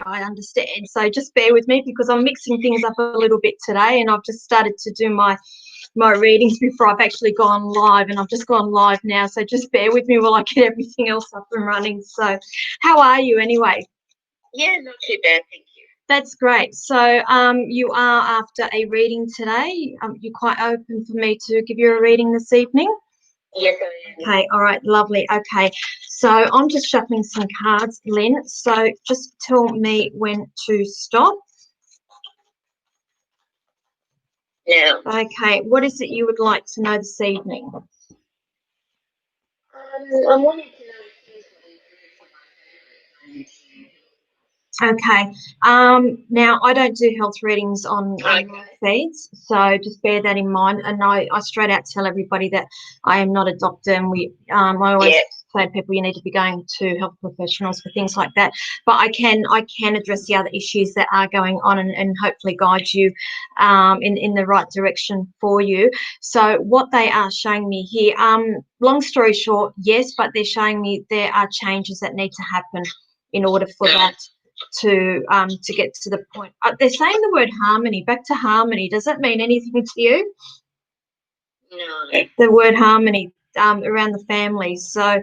I understand. So just bear with me because I'm mixing things up a little bit today, and I've just started to do my readings before I've actually gone live, and I've just gone live now. So just bear with me while I get everything else up and running. So how are you anyway? Yeah, not too bad, thank you. That's great. So you are after a reading today. You're quite open for me to give you a reading this evening? Yes, I am. Okay, all right, lovely. Okay, so I'm just shuffling some cards, Lynn. So just tell me when to stop. Now, Okay, what is it you would like to know this evening? I'm wanting to know if things will improve for my family. Okay. Now I don't do health readings on Okay. my feeds, so just bear that in mind. And I straight out tell everybody that I am not a doctor, and I always say to people you need to be going to health professionals for things like that. But I can address the other issues that are going on and hopefully guide you in the right direction for you. So what they are showing me here, long story short, yes, but they're showing me there are changes that need to happen in order for that to get to the point. They're saying the word harmony. Back to harmony. Does that mean anything to you? No. The word harmony around the family. So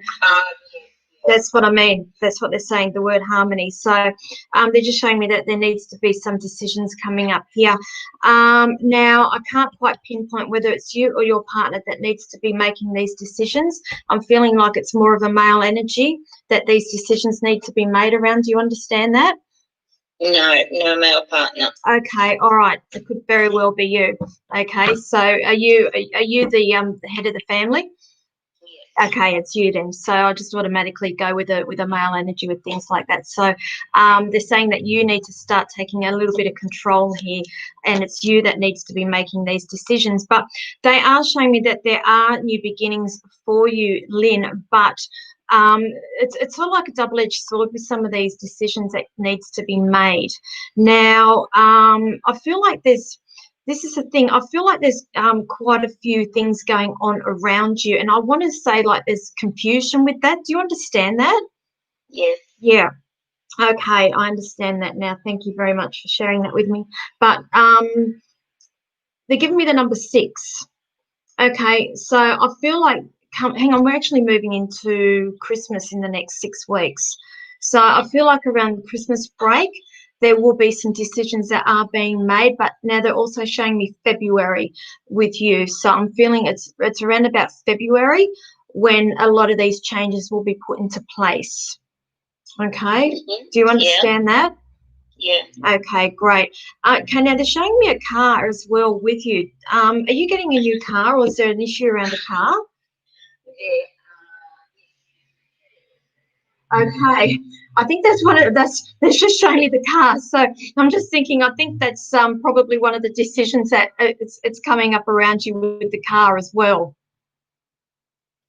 that's what I mean. That's what they're saying, the word harmony. So they're just showing me that there needs to be some decisions coming up here. Now, I can't quite pinpoint whether it's you or your partner that needs to be making these decisions. I'm feeling like it's more of a male energy that these decisions need to be made around. Do you understand that? No male partner. Okay, all right. It could very well be you. Okay, so are you the head of the family? Yes. Okay, it's you then. So I just automatically go with a male energy with things like that. So they're saying that you need to start taking a little bit of control here, and it's you that needs to be making these decisions. But they are showing me that there are new beginnings for you, Lynn, but it's sort of like a double-edged sword with some of these decisions that needs to be made. Now, I feel like this is the thing. I feel like there's quite a few things going on around you, and I want to say like there's confusion with that. Do you understand that? Yes. Yeah. Okay, I understand that now. Thank you very much for sharing that with me. But they're giving me the number 6. Okay, so I feel like, hang on, we're actually moving into Christmas in the next 6 weeks. So I feel like around the Christmas break, there will be some decisions that are being made, but now they're also showing me February with you. So I'm feeling it's around about February when a lot of these changes will be put into place. Okay, do you understand that? Yeah. Okay, great. Okay, now they're showing me a car as well with you. Are you getting a new car, or is there an issue around the car? Okay, I think that's just showing me the car. So I'm just thinking, I think that's probably one of the decisions that it's coming up around you with the car as well.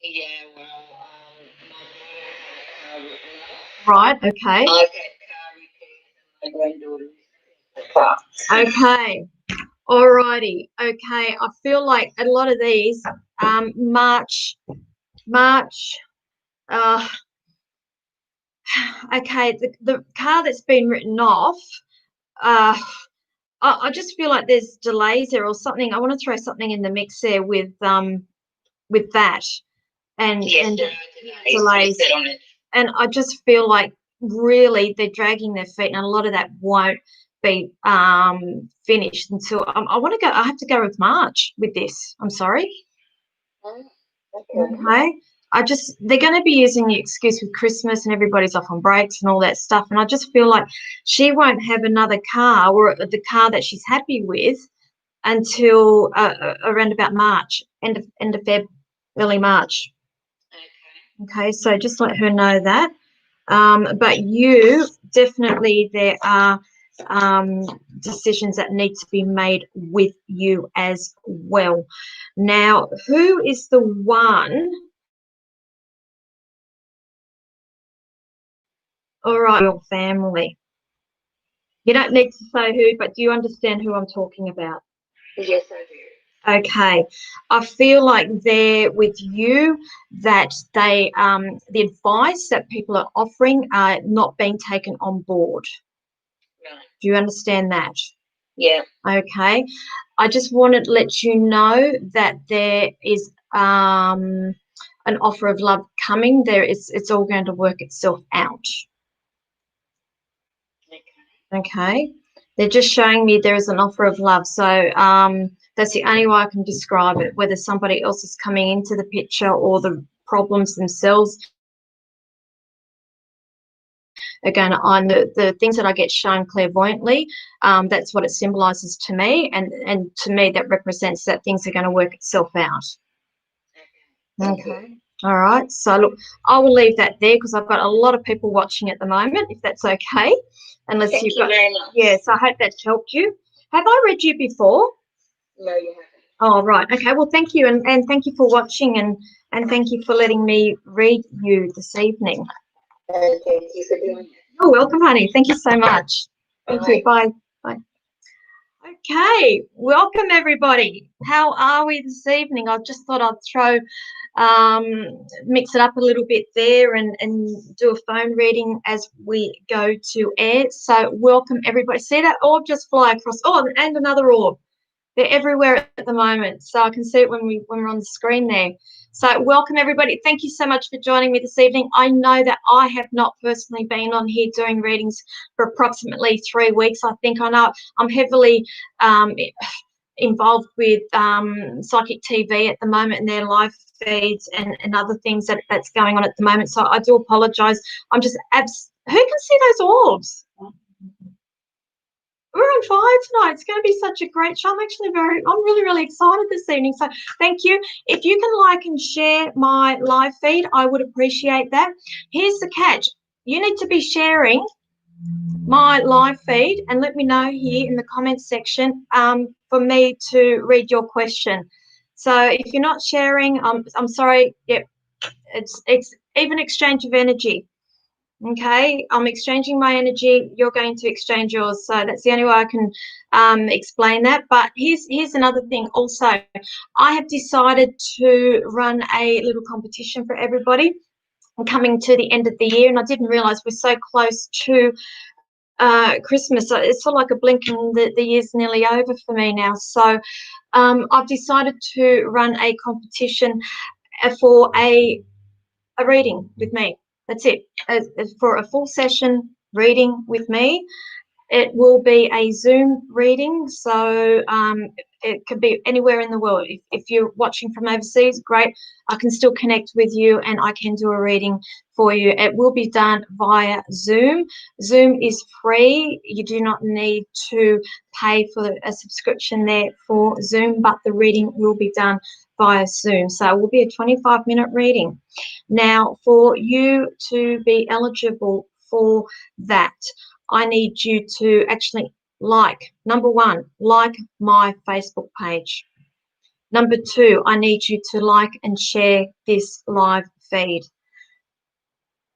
Yeah, well, Right. Okay. I've had car repairs and my granddaughter is the car. Okay. Alrighty. Okay. I feel like a lot of these March. Okay, the car that's been written off. I just feel like there's delays there or something. I want to throw something in the mix there with that and delays. On it. And I just feel like really they're dragging their feet, and a lot of that won't be finished until I want to go. I have to go with March with this. I'm sorry. Okay. They're going to be using the excuse with Christmas and everybody's off on breaks and all that stuff. And I just feel like she won't have another car or the car that she's happy with until around about March, end of Feb, early March. Okay, so just let her know that. But you definitely, there are decisions that need to be made with you as well. Now, who is the one? All right, your family. You don't need to say who, but do you understand who I'm talking about? Yes, I do. Okay, I feel like they're with you, that they the advice that people are offering are not being taken on board. Right. Do you understand that? Yeah. Okay. I just wanted to let you know that there is an offer of love coming. It's all going to work itself out. Okay. Okay. They're just showing me there is an offer of love. So that's the only way I can describe it, whether somebody else is coming into the picture or the problems themselves. Again, on the things that I get shown clairvoyantly, that's what it symbolizes to me. And to me, that represents that things are going to work itself out. Okay. All right. So look, I will leave that there because I've got a lot of people watching at the moment, if that's okay. Unless Thank you've you got, very much. yeah, so I hope that's helped you. Have I read you before? No, you haven't. Oh, right. Okay. Well, thank you. And thank you for watching and thank you for letting me read you this evening. Thank you for doing it. You're welcome, honey. Thank you so much. Thank Bye. you. Bye. Bye. Okay, welcome everybody. How are we this evening? I just thought I'd throw, mix it up a little bit there and do a phone reading as we go to air. So welcome everybody. See that orb just fly across? Oh, and another orb. They're everywhere at the moment, so I can see it when we're on the screen there. So welcome everybody. Thank you so much for joining me this evening. I know that I have not personally been on here doing readings for approximately 3 weeks. I think I know I'm heavily involved with Psychic TV at the moment and their live feeds and other things that's going on at the moment. So I do apologise. I'm just who can see those orbs? We're on fire tonight. It's going to be such a great show. I'm really, really excited this evening. So thank you. If you can like and share my live feed, I would appreciate that. Here's the catch. You need to be sharing my live feed and let me know here in the comments section for me to read your question. So if you're not sharing, I'm sorry. Yep, it's even exchange of energy. Okay, I'm exchanging my energy. You're going to exchange yours. So that's the only way I can explain that. But here's another thing also. I have decided to run a little competition for everybody. I'm coming to the end of the year, and I didn't realize we're so close to Christmas. So it's sort of like a blink and the year's nearly over for me now. So I've decided to run a competition for a reading with me. That's it. For a full session reading with me. It will be a Zoom reading, so it could be anywhere in the world. If you're watching from overseas, great. I can still connect with you and I can do a reading for you. It will be done via Zoom. Zoom is free. You do not need to pay for a subscription there for Zoom, but the reading will be done via Zoom. So it will be a 25-minute reading. Now, for you to be eligible for that, I need you to actually number one, like my Facebook page. Number two, I need you to like and share this live feed.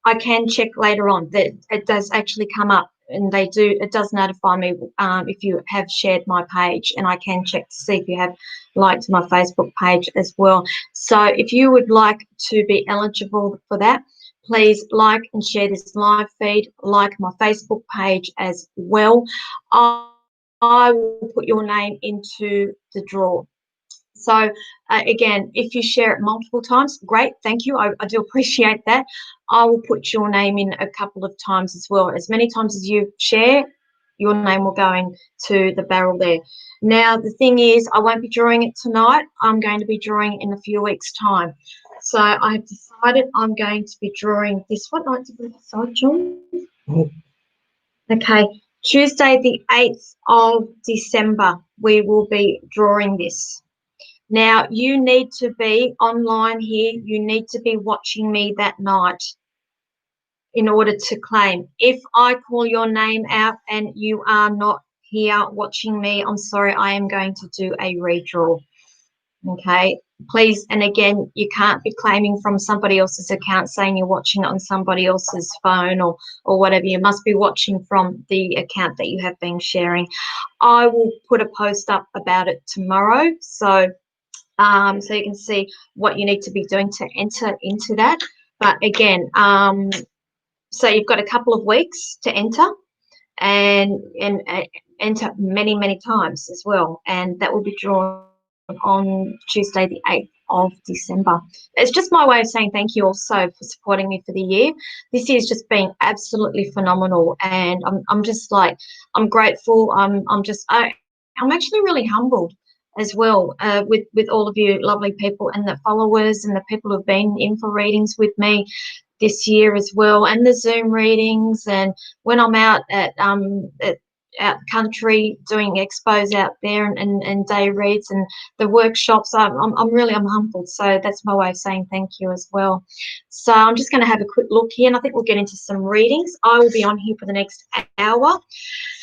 I can check later on that it does actually come up and it does notify me if you have shared my page, and I can check to see if you have liked my Facebook page as well. So if you would like to be eligible for that, please like and share this live feed, like my Facebook page as well. I will put your name into the draw. So again, if you share it multiple times, great, thank you. I do appreciate that. I will put your name in a couple of times as well. As many times as you share, your name will go into the barrel there. Now, the thing is, I won't be drawing it tonight. I'm going to be drawing in a few weeks' time. So I have decided I'm going to be drawing this. What night did we decide, John? Okay, Tuesday the 8th of December, we will be drawing this. Now, you need to be online here. You need to be watching me that night in order to claim. If I call your name out and you are not here watching me, I'm sorry, I am going to do a redraw. Okay, please. And again, you can't be claiming from somebody else's account saying you're watching it on somebody else's phone or whatever. You must be watching from the account that you have been sharing. I will put a post up about it tomorrow. So you can see what you need to be doing to enter into that. But again, so you've got a couple of weeks to enter. and enter many times as well, and that will be drawn on Tuesday the 8th of December. It's just my way of saying thank you also for supporting me for the year. This year's just been absolutely phenomenal, and I'm just like, I'm grateful. I'm actually really humbled as well, with all of you lovely people and the followers and the people who've been in for readings with me this year as well, and the Zoom readings, and when I'm out at out country doing expos out there, and day reads and the workshops. I'm humbled. So that's my way of saying thank you as well. So I'm just going to have a quick look here, and I think we'll get into some readings. I will be on here for the next hour.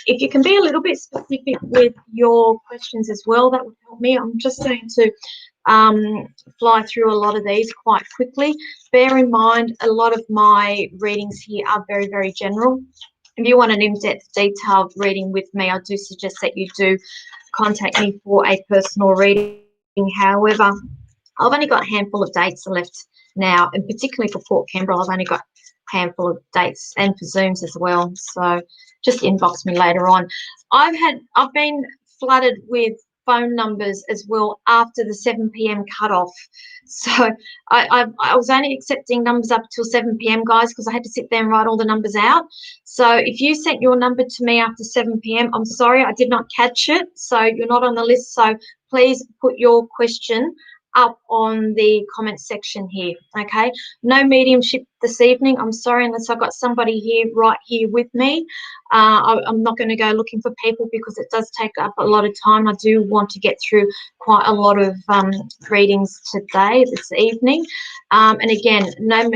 If you can be a little bit specific with your questions as well, that would help me. I'm just going to fly through a lot of these quite quickly. Bear in mind, a lot of my readings here are very general. If you want an in-depth, detailed reading with me, I do suggest that you do contact me for a personal reading. However, I've only got a handful of dates left now, and particularly for Port Canberra, I've only got a handful of dates, and for Zooms as well. So just inbox me later on. I've been flooded with phone numbers as well after the 7 p.m. cutoff. So I was only accepting numbers up till 7 p.m., guys, because I had to sit there and write all the numbers out. So if you sent your number to me after 7 p.m., I'm sorry, I did not catch it. So you're not on the list. So please put your question up on the comment section here, okay? No mediumship this evening. I'm sorry, unless I've got somebody here right here with me. I'm not going to go looking for people because it does take up a lot of time. I do want to get through quite a lot of readings today, this evening. And again, no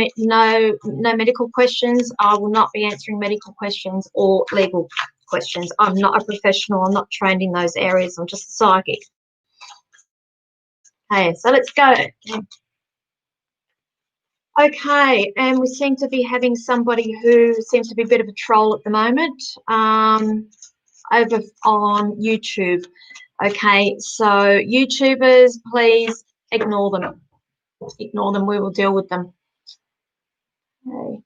medical questions. I will not be answering medical questions or legal questions. I'm not a professional. I'm not trained in those areas. I'm just a psychic. Okay, so let's go. Okay, and we seem to be having somebody who seems to be a bit of a troll at the moment, over on YouTube. Okay, so YouTubers, please ignore them. Ignore them, we will deal with them. Okay,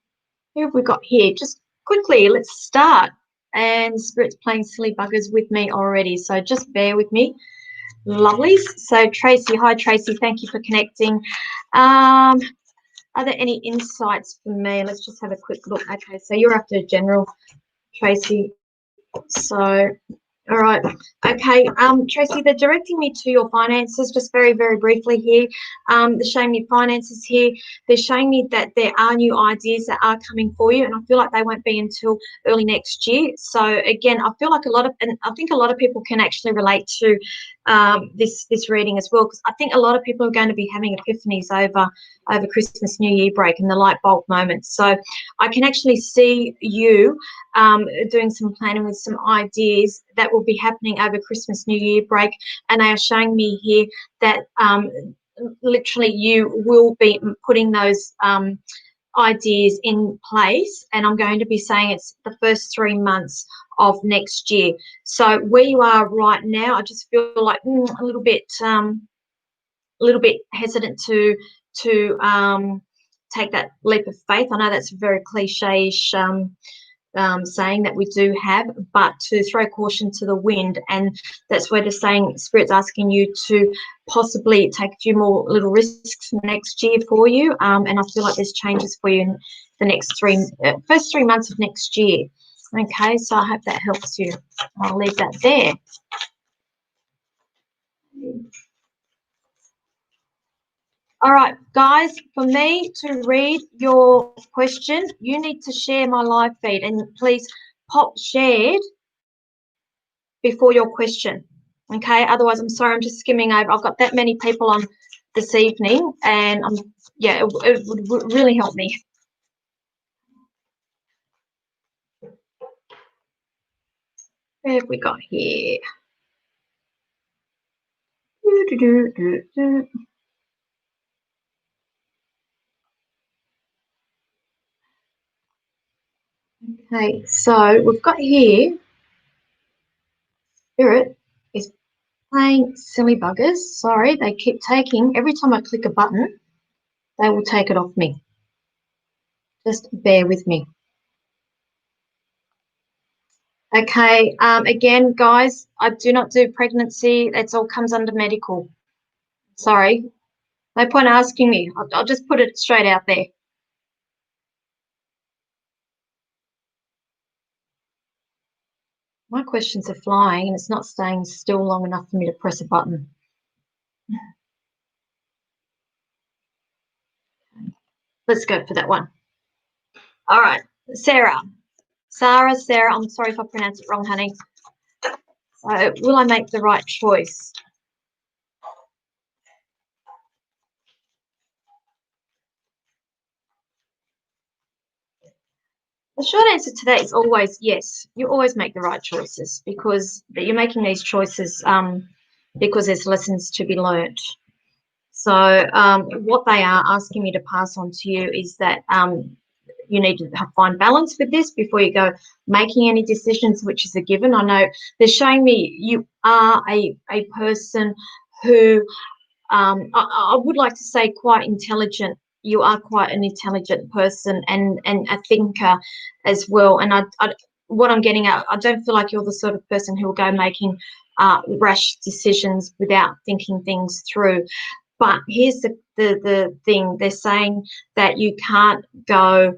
who have we got here? Just quickly, let's start. And Spirit's playing silly buggers with me already, so just bear with me. Lovelies. So Tracy, hi Tracy, thank you for connecting. Are there any insights for me? Let's just have a quick look. Okay, so you're after general, Tracy. So, all right. Okay, Tracy, they're directing me to your finances just very briefly here. They're showing me finances here. They're showing me that there are new ideas that are coming for you, and I feel like they won't be until early next year. So again, I feel like and I think a lot of people can actually relate to this reading as well, because I think a lot of people are going to be having epiphanies over Christmas, New Year break, and the light bulb moments. So I can actually see you doing some planning with some ideas that will be happening over Christmas, New Year break, and they are showing me here that literally you will be putting those ideas in place, and I'm going to be saying it's the first 3 months of next year. So where you are right now, I just feel like a little bit hesitant to take that leap of faith. I know that's a very cliche-ish saying that we do have, but to throw caution to the wind, and that's where the saying Spirit's asking you to possibly take a few more little risks next year for you, and I feel like there's changes for you in the next first 3 months of next year. Okay, so I hope that helps you. I'll leave that there. All right, guys, for me to read your question, you need to share my live feed, and please pop shared before your question. Okay, otherwise, I'm sorry, I'm just skimming over. I've got that many people on this evening, and it would really help me. Where have we got here? Okay, so we've got here, Spirit is playing silly buggers. Sorry, they keep taking, every time I click a button, they will take it off me. Just bear with me. Okay. Again, guys, I do not do pregnancy. That's all comes under medical. Sorry. No point asking me. I'll just put it straight out there. My questions are flying and it's not staying still long enough for me to press a button. Let's go for that one. All right, Sarah. Sarah, I'm sorry if I pronounced it wrong, honey. So, will I make the right choice? The short answer to that is always yes. You always make the right choices because you're making these choices because there's lessons to be learnt. So what they are asking me to pass on to you is that you need to find balance with this before you go making any decisions, which is a given. I know they're showing me you are a person who I would like to say quite intelligent. You are quite an intelligent person and a thinker as well. And what I'm getting at, I don't feel like you're the sort of person who will go making rash decisions without thinking things through. But here's the thing. They're saying that you can't go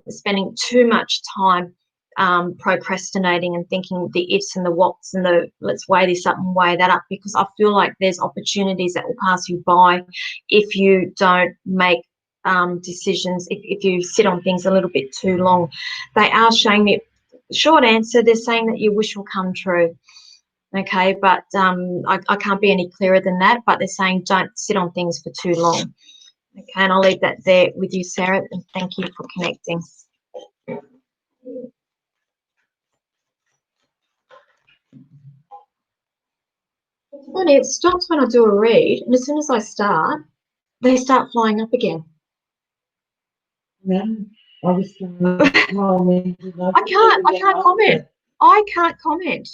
spending too much time procrastinating and thinking the ifs and the whats and the let's weigh this up and weigh that up, because I feel like there's opportunities that will pass you by if you don't make decisions, if you sit on things a little bit too long. They are showing me, short answer, they're saying that your wish will come true. Okay, but I can't be any clearer than that, but they're saying don't sit on things for too long. Okay, and I'll leave that there with you, Sarah, and thank you for connecting. It's funny, it stops when I do a read, and as soon as I start, they start flying up again. Yeah, obviously, I can't comment. I can't comment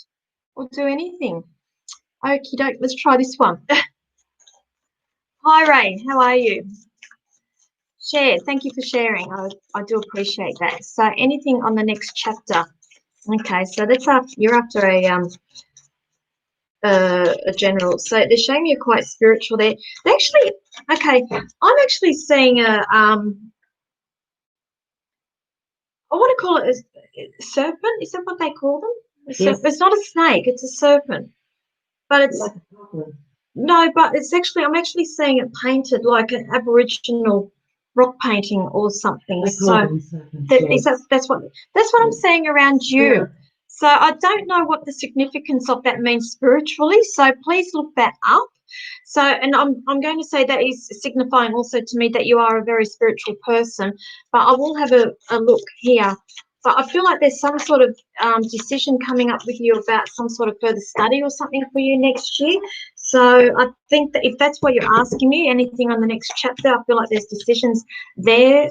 or do anything. Okie doke, let's try this one. Hi, Ray, how are you? Share, thank you for sharing. I do appreciate that. So anything on the next chapter? Okay, so that's after, you're after a general. So they're showing you're quite spiritual there. They actually, okay, I'm actually seeing a I want to call it a serpent. Is that what they call them? Yes. It's not a snake. It's a serpent. But it's like a problem. no. But it's actually I'm actually seeing it painted like an Aboriginal rock painting or something. They call them serpents, yes. That's what I'm seeing around you. Yeah. So I don't know what the significance of that means spiritually. So please look that up. So, and I'm going to say that is signifying also to me that you are a very spiritual person. But I will have a look here. But I feel like there's some sort of decision coming up with you about some sort of further study or something for you next year. So I think that if that's what you're asking me, anything on the next chapter, I feel like there's decisions there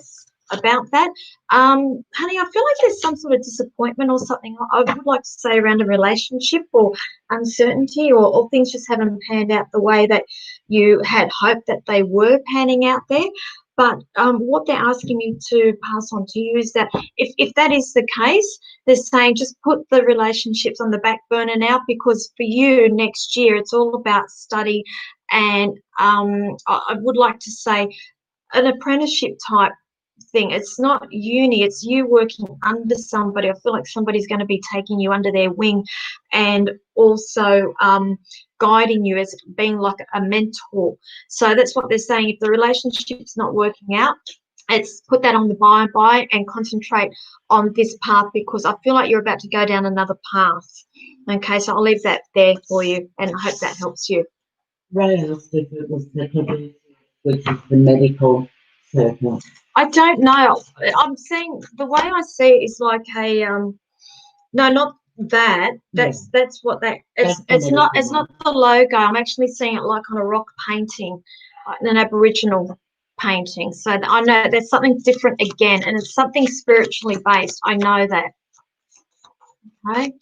about that. Honey, I feel like there's some sort of disappointment or something. I would like to say around a relationship or uncertainty or things just haven't panned out the way that you had hoped that they were panning out there. But what they're asking me to pass on to you is that if that is the case, they're saying just put the relationships on the back burner now, because for you next year, it's all about study. And I would like to say an apprenticeship type thing. It's not uni, it's you working under somebody. I feel like somebody's going to be taking you under their wing and also guiding you as being like a mentor. So that's what they're saying. If the relationship's not working out, it's put that on the by and concentrate on this path, because I feel like you're about to go down another path. Okay, so I'll leave that there for you and I hope that helps you. Ray asked if it was the publicity, which is the medical circle. I don't know. I'm seeing the way I see it is like a no, not that. That's what that it's not the logo. I'm actually seeing it like on a rock painting, like an Aboriginal painting. So I know there's something different again, and it's something spiritually based. I know that. Okay.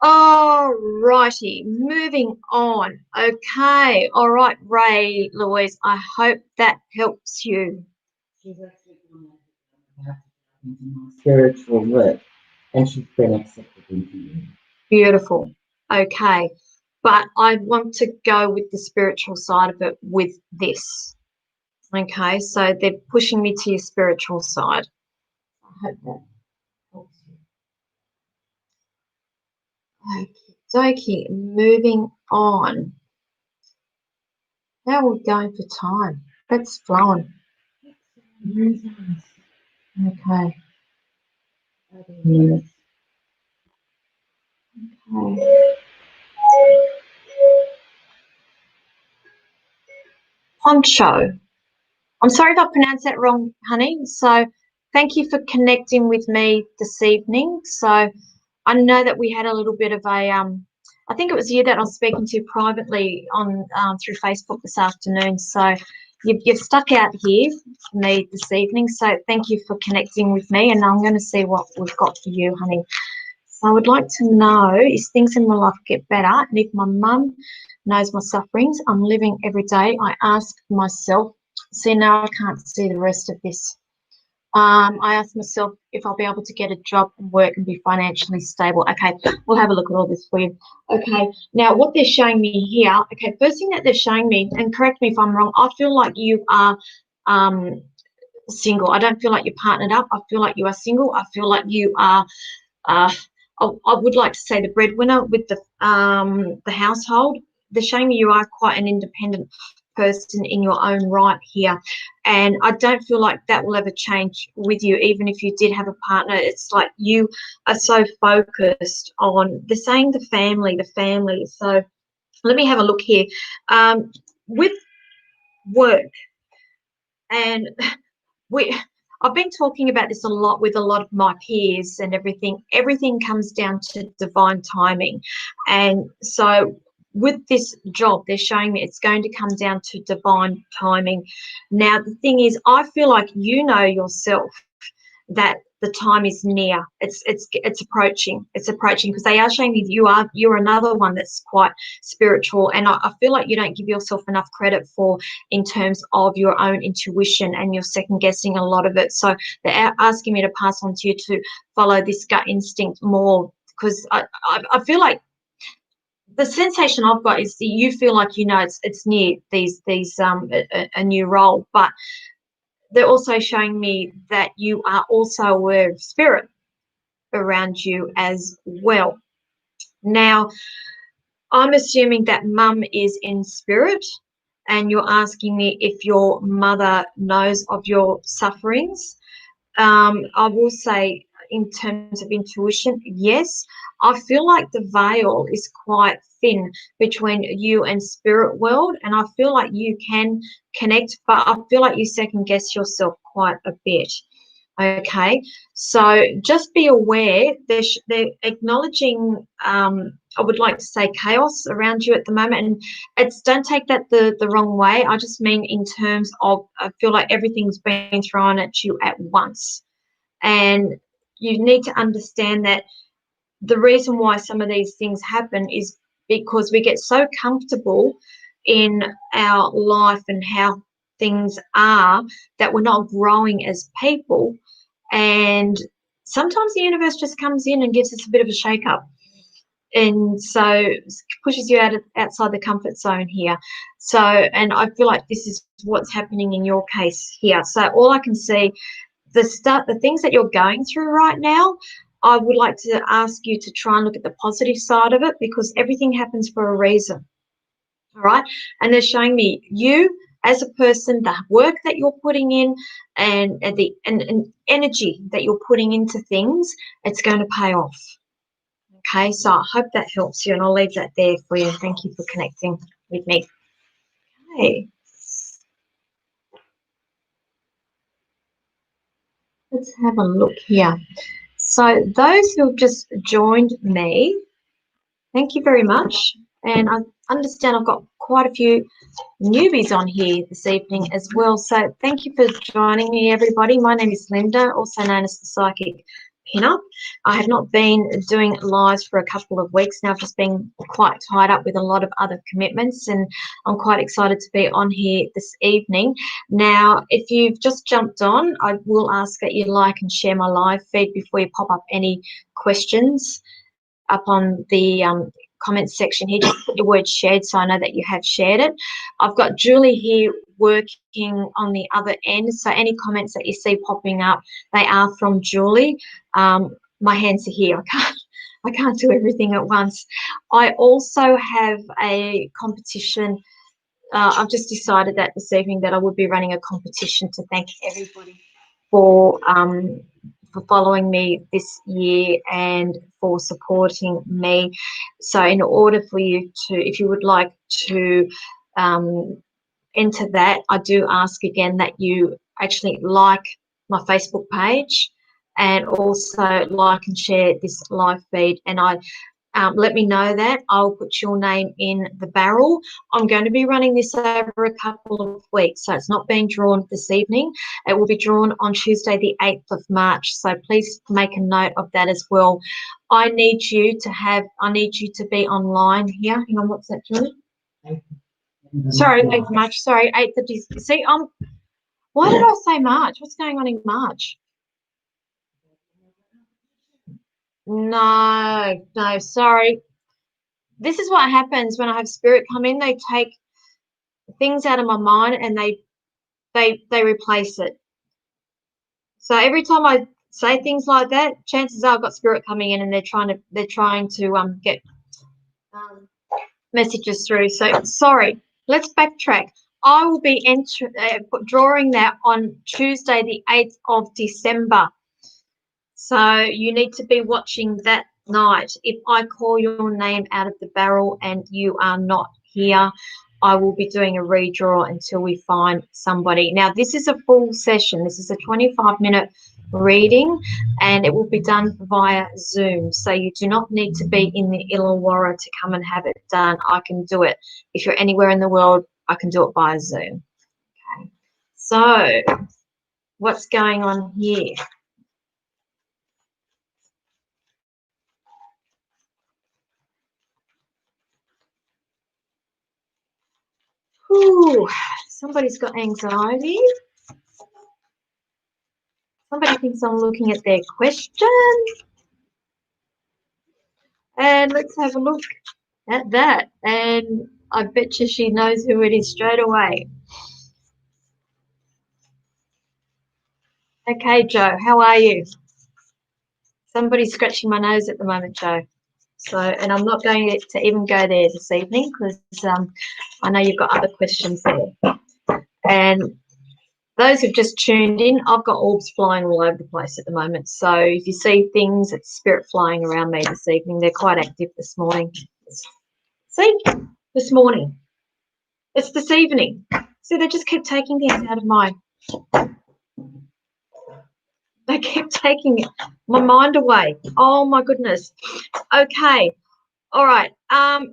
All righty, moving on. Okay, all right, Ray, Louise, I hope that helps you. She's actually gone about to go into my spiritual work, and she's been accepted into you. Beautiful. Okay. But I want to go with the spiritual side of it with this. Okay. So they're pushing me to your spiritual side. I hope that helps you. Okay. Moving on. How are we going for time? That's flowing. Okay. 30 minutes. Okay. Poncho. I'm sorry if I pronounced that wrong, honey. So thank you for connecting with me this evening. So I know that we had a little bit of a, I think it was you that I was speaking to privately on through Facebook this afternoon. So you've stuck out here for me this evening. So thank you for connecting with me, and I'm going to see what we've got for you, honey. So I would like to know, is things in my life get better? And if my mum knows my sufferings, I'm living every day. I ask myself, see, now I can't see the rest of this. I ask myself if I'll be able to get a job and work and be financially stable. Okay, we'll have a look at all this for you. Okay, now what they're showing me here, okay, first thing that they're showing me, and correct me if I'm wrong, I feel like you are single. I don't feel like you're partnered up. I feel like you are single. I feel like you are, I would like to say the breadwinner with the household. They're showing me you are quite an independent person in your own right here, and I don't feel like that will ever change with you. Even if you did have a partner, it's like you are so focused on, they're saying the family. So let me have a look here. With work, and I've been talking about this a lot with a lot of my peers and everything. Everything comes down to divine timing. And so with this job, they're showing me it's going to come down to divine timing. Now, the thing is, I feel like you know yourself that the time is near. It's approaching. It's approaching, because they are showing me you're another one that's quite spiritual, and I feel like you don't give yourself enough credit for, in terms of your own intuition, and you're second guessing a lot of it. So they're asking me to pass on to you to follow this gut instinct more, because I feel like the sensation I've got is that you feel like you know it's near a new role, but they're also showing me that you are also aware of spirit around you as well. Now, I'm assuming that mum is in spirit, and you're asking me if your mother knows of your sufferings. I will say, in terms of intuition, yes. I feel like the veil is quite thin between you and spirit world, and I feel like you can connect, but I feel like you second guess yourself quite a bit. Okay, so just be aware. They're acknowledging, I would like to say, chaos around you at the moment, and don't take that the wrong way. I just mean in terms of, I feel like everything's been thrown at you at once, and you need to understand that the reason why some of these things happen is because we get so comfortable in our life and how things are that we're not growing as people. And sometimes the universe just comes in and gives us a bit of a shake up, and so pushes you outside the comfort zone here. So, and I feel like this is what's happening in your case here. So all I can see, the things that you're going through right now, I would like to ask you to try and look at the positive side of it, because everything happens for a reason. All right. And they're showing me you as a person, the work that you're putting in, and the energy that you're putting into things, it's going to pay off. Okay, so I hope that helps you, and I'll leave that there for you. Thank you for connecting with me. Okay. Let's have a look here. So those who have just joined me, thank you very much. And I understand I've got quite a few newbies on here this evening as well. So thank you for joining me, everybody. My name is Linda, also known as the Psychic Pinup. I have not been doing lives for a couple of weeks now. I've just been quite tied up with a lot of other commitments, and I'm quite excited to be on here this evening. Now, if you've just jumped on, I will ask that you like and share my live feed before you pop up any questions up on the comments section here. Just put your word shared so I know that you have shared it. I've got Julie here working on the other end, so any comments that you see popping up, they are from Julie. My hands are here. I can't do everything at once. I also have a competition. I've just decided that this evening that I would be running a competition to thank everybody for following me this year and for supporting me. So in order for you to, if you would like to enter that, I do ask again that you actually like my Facebook page and also like and share this live feed. And let me know that. I'll put your name in the barrel. I'm going to be running this over a couple of weeks, so it's not being drawn this evening. It will be drawn on Tuesday, the 8th of March. So please make a note of that as well. I need you to be online here. Hang on, what's that, Julie? Sorry, 8th of March. Sorry, 8th of December. See, why did I say March? What's going on in March? No, sorry. This is what happens when I have spirit come in. They take things out of my mind and they replace it. So every time I say things like that, chances are I've got spirit coming in and they're trying to get messages through. So sorry. Let's backtrack. I will be drawing that on Tuesday, the 8th of December. So you need to be watching that night. If I call your name out of the barrel and you are not here, I will be doing a redraw until we find somebody. Now, this is a full session. This is a 25-minute reading, and it will be done via Zoom. So you do not need to be in the Illawarra to come and have it done. I can do it. If you're anywhere in the world, I can do it via Zoom. Okay. So what's going on here? Ooh, somebody's got anxiety. Somebody thinks I'm looking at their question. And let's have a look at that. And I bet you she knows who it is straight away. Okay, Joe, how are you? Somebody's scratching my nose at the moment, Joe. So, and I'm not going to even go there this evening because I know you've got other questions there. And those who've just tuned in, I've got orbs flying all over the place at the moment. So if you see things, it's spirit flying around me this evening. They're quite active this morning. See, this morning. It's this evening. See, they just keep taking things out of they keep taking my mind away. Oh my goodness. Okay. All right.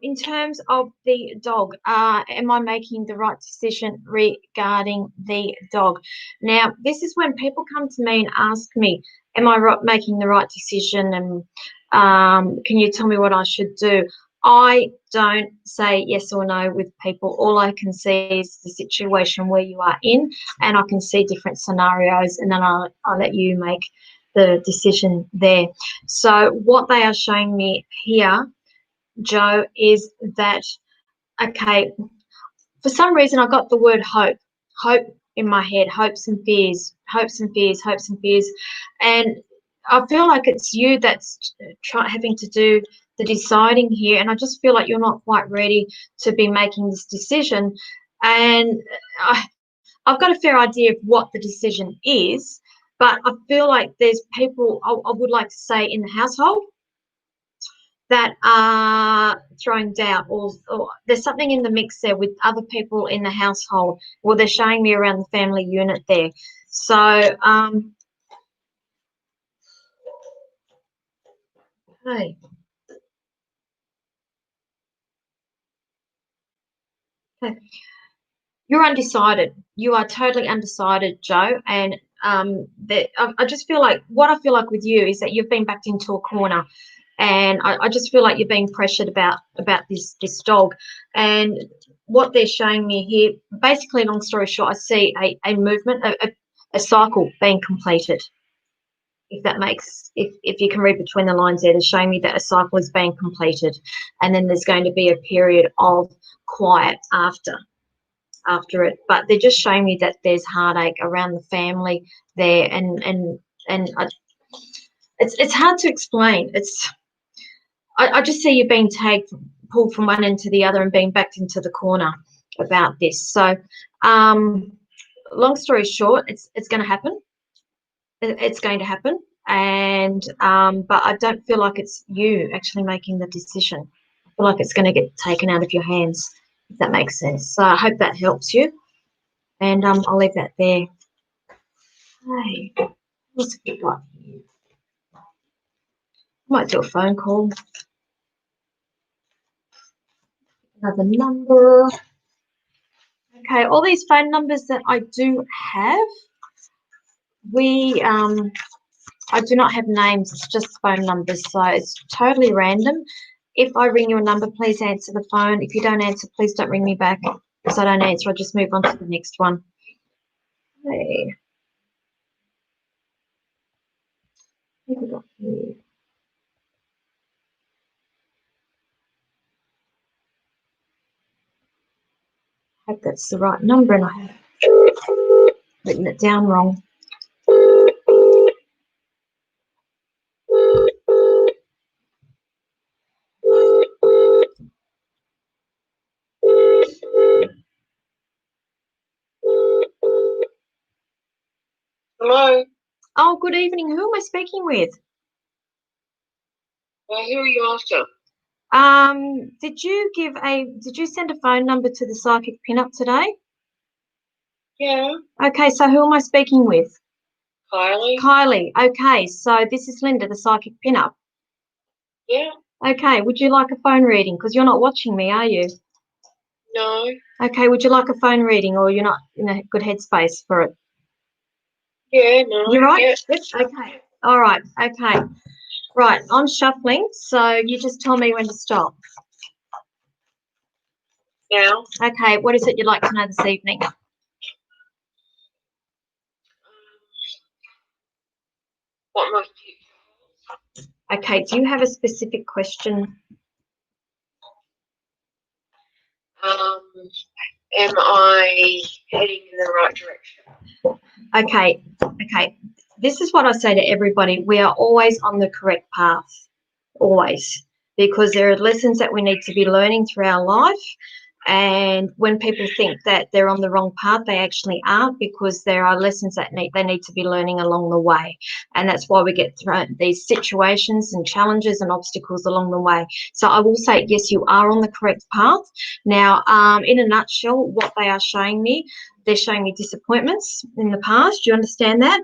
In terms of the dog, am I making the right decision regarding the dog? Now, this is when people come to me and ask me, am I making the right decision? And can you tell me what I should do? I don't say yes or no with people. All I can see is the situation where you are in, and I can see different scenarios, and then I'll let you make the decision there. So what they are showing me here, Joe, is that, okay, for some reason I got the word hope in my head, hopes and fears, hopes and fears, hopes and fears. And I feel like it's you that's having to do the deciding here. And I just feel like you're not quite ready to be making this decision. And I've got a fair idea of what the decision is, but I feel like there's people, I would like to say, in the household that are throwing doubt, or there's something in the mix there with other people in the household. Well, they're showing me around the family unit there. So, hey. Okay. You're undecided. You are totally undecided, Joe, and I just feel like what I feel like with you is that you've been backed into a corner, and I just feel like you're being pressured about this dog. And what they're showing me here, basically, long story short, I see a movement, a cycle being completed. If that makes, if you can read between the lines there, they're showing me that a cycle is being completed, and then there's going to be a period of quiet after it. But they're just showing me that there's heartache around the family there, and it's hard to explain. I just see you being pulled from one end to the other and being backed into the corner about this. So, long story short, it's going to happen. It's going to happen, and but I don't feel like it's you actually making the decision. I feel like it's going to get taken out of your hands, if that makes sense. So I hope that helps you, and I'll leave that there. Hey, what's it got here? I might do a phone call. Another number. Okay, all these phone numbers that I do have, I do not have names, it's just phone numbers, so it's totally random. If I ring your number, please answer the phone. If you don't answer, please don't ring me back. If I don't answer, I'll just move on to the next one. Hey. What have we got here? I hope that's the right number and I have written it down wrong. Hello. Oh, good evening. Who am I speaking with? Well, who are you after? Did you send a phone number to the psychic pinup today? Yeah. Okay, so who am I speaking with? Kylie. Kylie. Okay, so this is Linda, the psychic pinup. Yeah. Okay, would you like a phone reading? Because you're not watching me, are you? No. Okay, would you like a phone reading, or you're not in a good headspace for it? Yeah. No. You're right? Yeah. Yep. Okay. All right. Okay. Right. I'm shuffling, so you just tell me when to stop. Now. Okay. What is it you'd like to know this evening? What my future holds. Okay. Do you have a specific question? Am I heading in the right direction? Okay. Okay. This is what I say to everybody. We are always on the correct path. Always. Because there are lessons that we need to be learning through our life. And when people think that they're on the wrong path, they actually aren't, because there are lessons that they need to be learning along the way. And that's why we get thrown these situations and challenges and obstacles along the way. So I will say, yes, you are on the correct path. Now, in a nutshell, what they are showing me, they're showing me disappointments in the past. Do you understand that?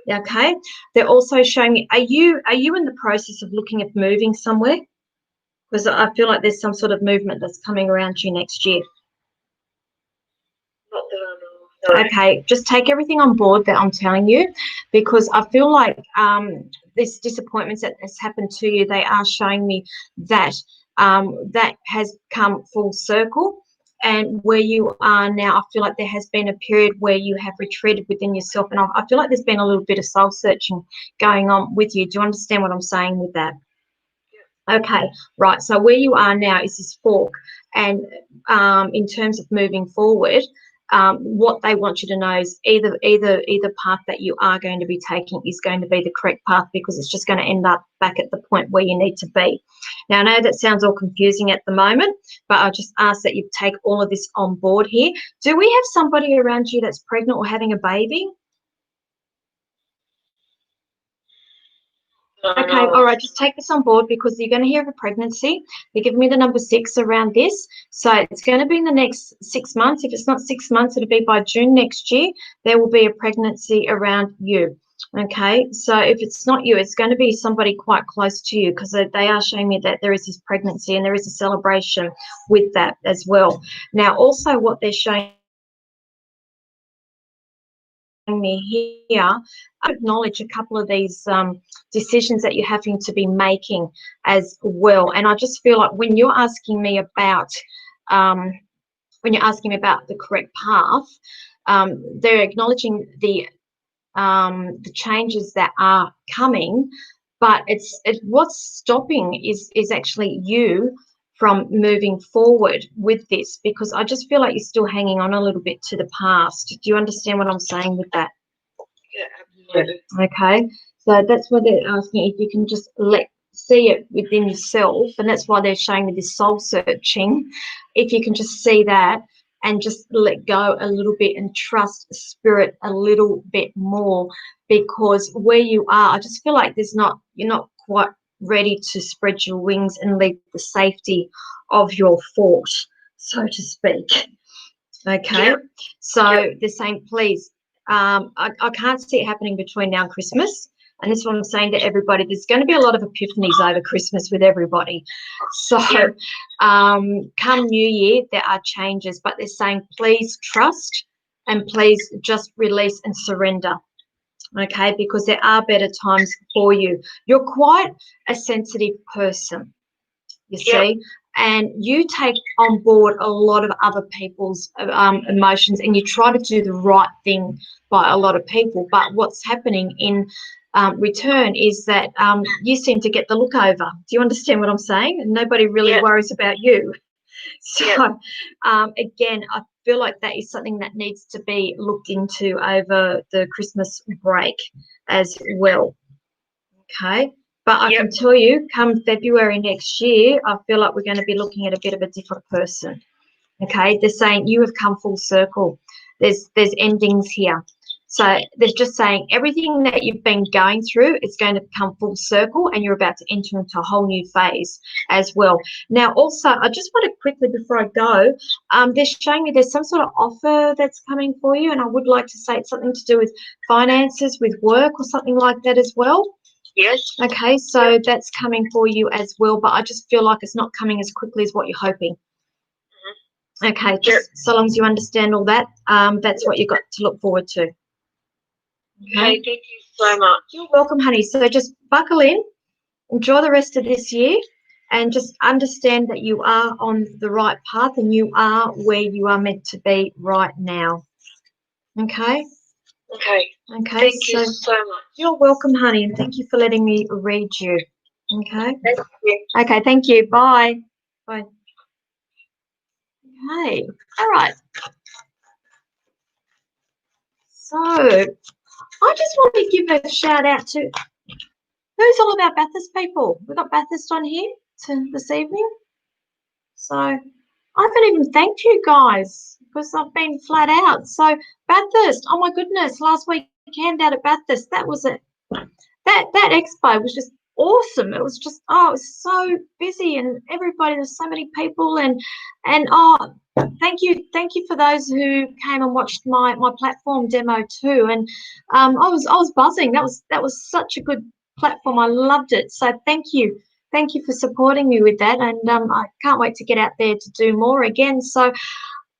Yep. Okay. They're also showing me, are you in the process of looking at moving somewhere? Because I feel like there's some sort of movement that's coming around you next year. Not that I know. No. Okay, just take everything on board that I'm telling you, because I feel like these disappointments that has happened to you, they are showing me that that has come full circle. And where you are now, I feel like there has been a period where you have retreated within yourself. And I feel like there's been a little bit of soul-searching going on with you. Do you understand what I'm saying with that? Okay, right. So where you are now is this fork, and in terms of moving forward, what they want you to know is either path that you are going to be taking is going to be the correct path, because it's just going to end up back at the point where you need to be. Now, I know that sounds all confusing at the moment, but I just ask that you take all of this on board here. Do we have somebody around you that's pregnant or having a baby? Okay, all right, just take this on board, because you're going to hear of a pregnancy. They give me the number 6 around this. So it's going to be in the next 6 months. If it's not 6 months, it'll be by June next year. There will be a pregnancy around you. Okay, so if it's not you, it's going to be somebody quite close to you, because they are showing me that there is this pregnancy and there is a celebration with that as well. Now, also what they're showing me here, I acknowledge a couple of these decisions that you're having to be making as well. And I just feel like when you're asking me about the correct path, they're acknowledging the changes that are coming, but what's stopping is actually you from moving forward with this, because I just feel like you're still hanging on a little bit to the past. Do you understand what I'm saying with that? Yeah, absolutely. Okay, so that's what they're asking, if you can just see it within yourself, and that's why they're showing me this soul searching. If you can just see that and just let go a little bit and trust spirit a little bit more, because where you are, I just feel like you're not quite ready to spread your wings and leave the safety of your fort, so to speak. Okay, Yep. so they're saying, please, I can't see it happening between now and Christmas. And this is what I'm saying to everybody. There's going to be a lot of epiphanies over Christmas with everybody. So come New Year, there are changes, but they're saying, please trust and please just release and surrender. Okay, because there are better times for you. You're quite a sensitive person, you see, and you take on board a lot of other people's emotions, and you try to do the right thing by a lot of people, but what's happening in return is that you seem to get the look over. Do you understand what I'm saying? And nobody really worries about you. So again, I feel like that is something that needs to be looked into over the Christmas break as well. Okay, but I can tell you, come February next year, I feel like we're going to be looking at a bit of a different person. Okay, they're saying you have come full circle. There's endings here. So they're just saying everything that you've been going through is going to come full circle, and you're about to enter into a whole new phase as well. Now, also, I just want to quickly, before I go, they're showing me there's some sort of offer that's coming for you, and I would like to say it's something to do with finances, with work, or something like that as well. Yes. Okay, so that's coming for you as well, but I just feel like it's not coming as quickly as what you're hoping. Okay, just so long as you understand all that, that's what you've got to look forward to. Okay, thank you so much. You're welcome, honey. So just buckle in, enjoy the rest of this year, and just understand that you are on the right path and you are where you are meant to be right now. Okay? Okay. Okay. Thank you so much. You're welcome, honey, and thank you for letting me read you. Okay? Thank you. Okay, thank you. Bye. Bye. Okay. All right. So I just want to give a shout out to who's all about Bathurst people. We've got Bathurst on here this evening. So I haven't even thanked you guys because I've been flat out. So Bathurst, oh my goodness, last weekend out at Bathurst, that was it. That expo was just awesome. It was just, it was so busy, and everybody, there's so many people, and thank you for those who came and watched my platform demo too. And I was buzzing. That was such a good platform. I loved it. So thank you for supporting me with that, and I can't wait to get out there to do more again. So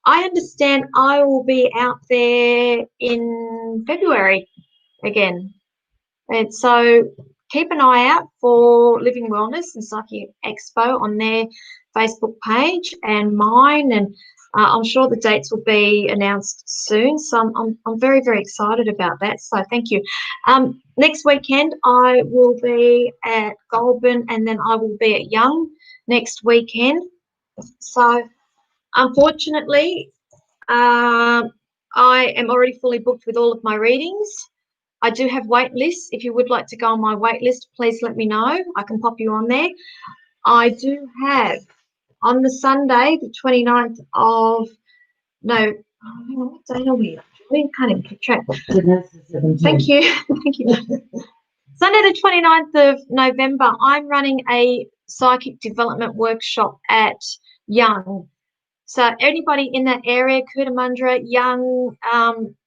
I understand I will be out there in February again. And so keep an eye out for Living Wellness and Psychic Expo on their Facebook page and mine, and I'm sure the dates will be announced soon. So I'm very, very excited about that. So thank you. Next weekend I will be at Goulburn, and then I will be at Young next weekend. So unfortunately, I am already fully booked with all of my readings. I do have wait lists. If you would like to go on my wait list, please let me know. I can pop you on there. I do have on the Sunday, the 29th of, no, hang on, what day are we? We can't even keep track. Thank you. Thank you. Sunday, the 29th of November, I'm running a psychic development workshop at Young. So anybody in that area, Cootamundra, Young,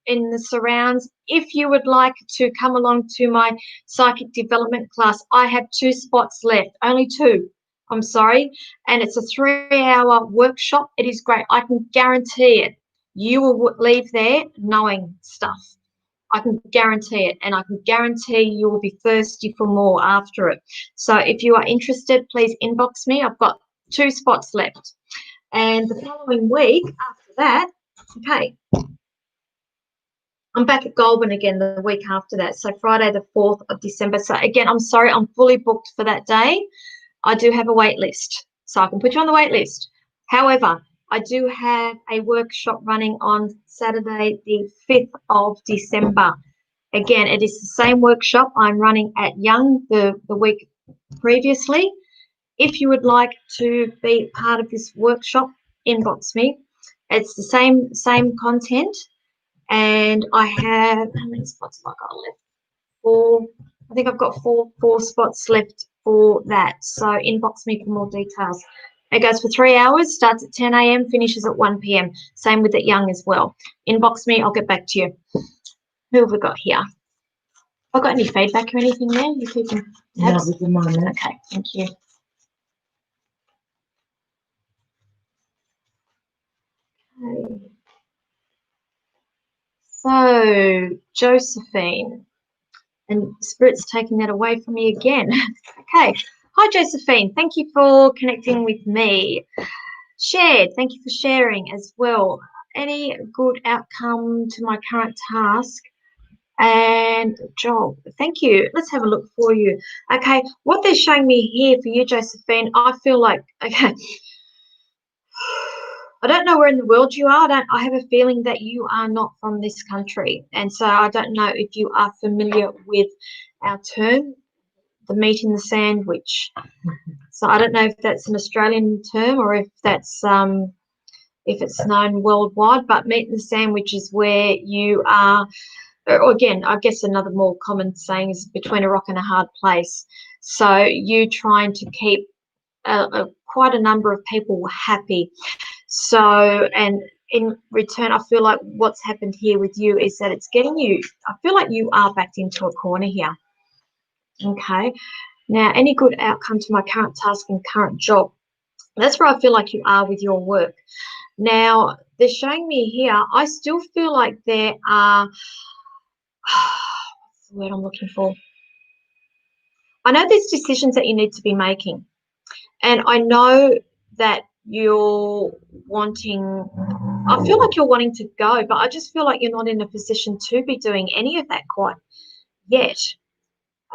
in the surrounds, if you would like to come along to my psychic development class, I have 2 spots left, only 2. I'm sorry. And it's a 3-hour workshop. It is great. I can guarantee it. You will leave there knowing stuff. I can guarantee it, and I can guarantee you will be thirsty for more after it. So if you are interested, please inbox me. I've got 2 spots left. And the following week after that, okay, I'm back at Goulburn again the week after that. So Friday the 4th of December. So again, I'm sorry, I'm fully booked for that day. I do have a wait list, so I can put you on the wait list. However, I do have a workshop running on Saturday the 5th of December. Again, it is the same workshop I'm running at Young the week previously. If you would like to be part of this workshop, inbox me. It's the same content, and I have, how many spots have I got left? 4. I think I've got four spots left for that. So inbox me for more details. It goes for 3 hours, starts at 10 a.m., finishes at 1 p.m. Same with at Young as well. Inbox me, I'll get back to you. Who have we got here? Have I got any feedback or anything there? You keeping tabs? Not at the moment. Okay, thank you. Okay. So, Josephine, and Spirit's taking that away from me again. Okay. Hi, Josephine. Thank you for connecting with me. Shared. Thank you for sharing as well. Any good outcome to my current task and job? Thank you. Let's have a look for you. Okay. What they're showing me here for you, Josephine, I feel like, okay, I don't know where in the world you are. I have a feeling that you are not from this country. And so I don't know if you are familiar with our term, the meat in the sandwich. So I don't know if that's an Australian term or if that's if it's known worldwide, but meat in the sandwich is where you are, or again, I guess another more common saying is between a rock and a hard place. So you trying to keep quite a number of people happy. So, and in return, I feel like what's happened here with you is that it's getting you, I feel like you are backed into a corner here. Okay. Now, any good outcome to my current task and current job? That's where I feel like you are with your work. Now, they're showing me here, I still feel like there are, what's the word I'm looking for? I know there's decisions that you need to be making. And I know that you're wanting, I feel like you're wanting to go, but I just feel like you're not in a position to be doing any of that quite yet.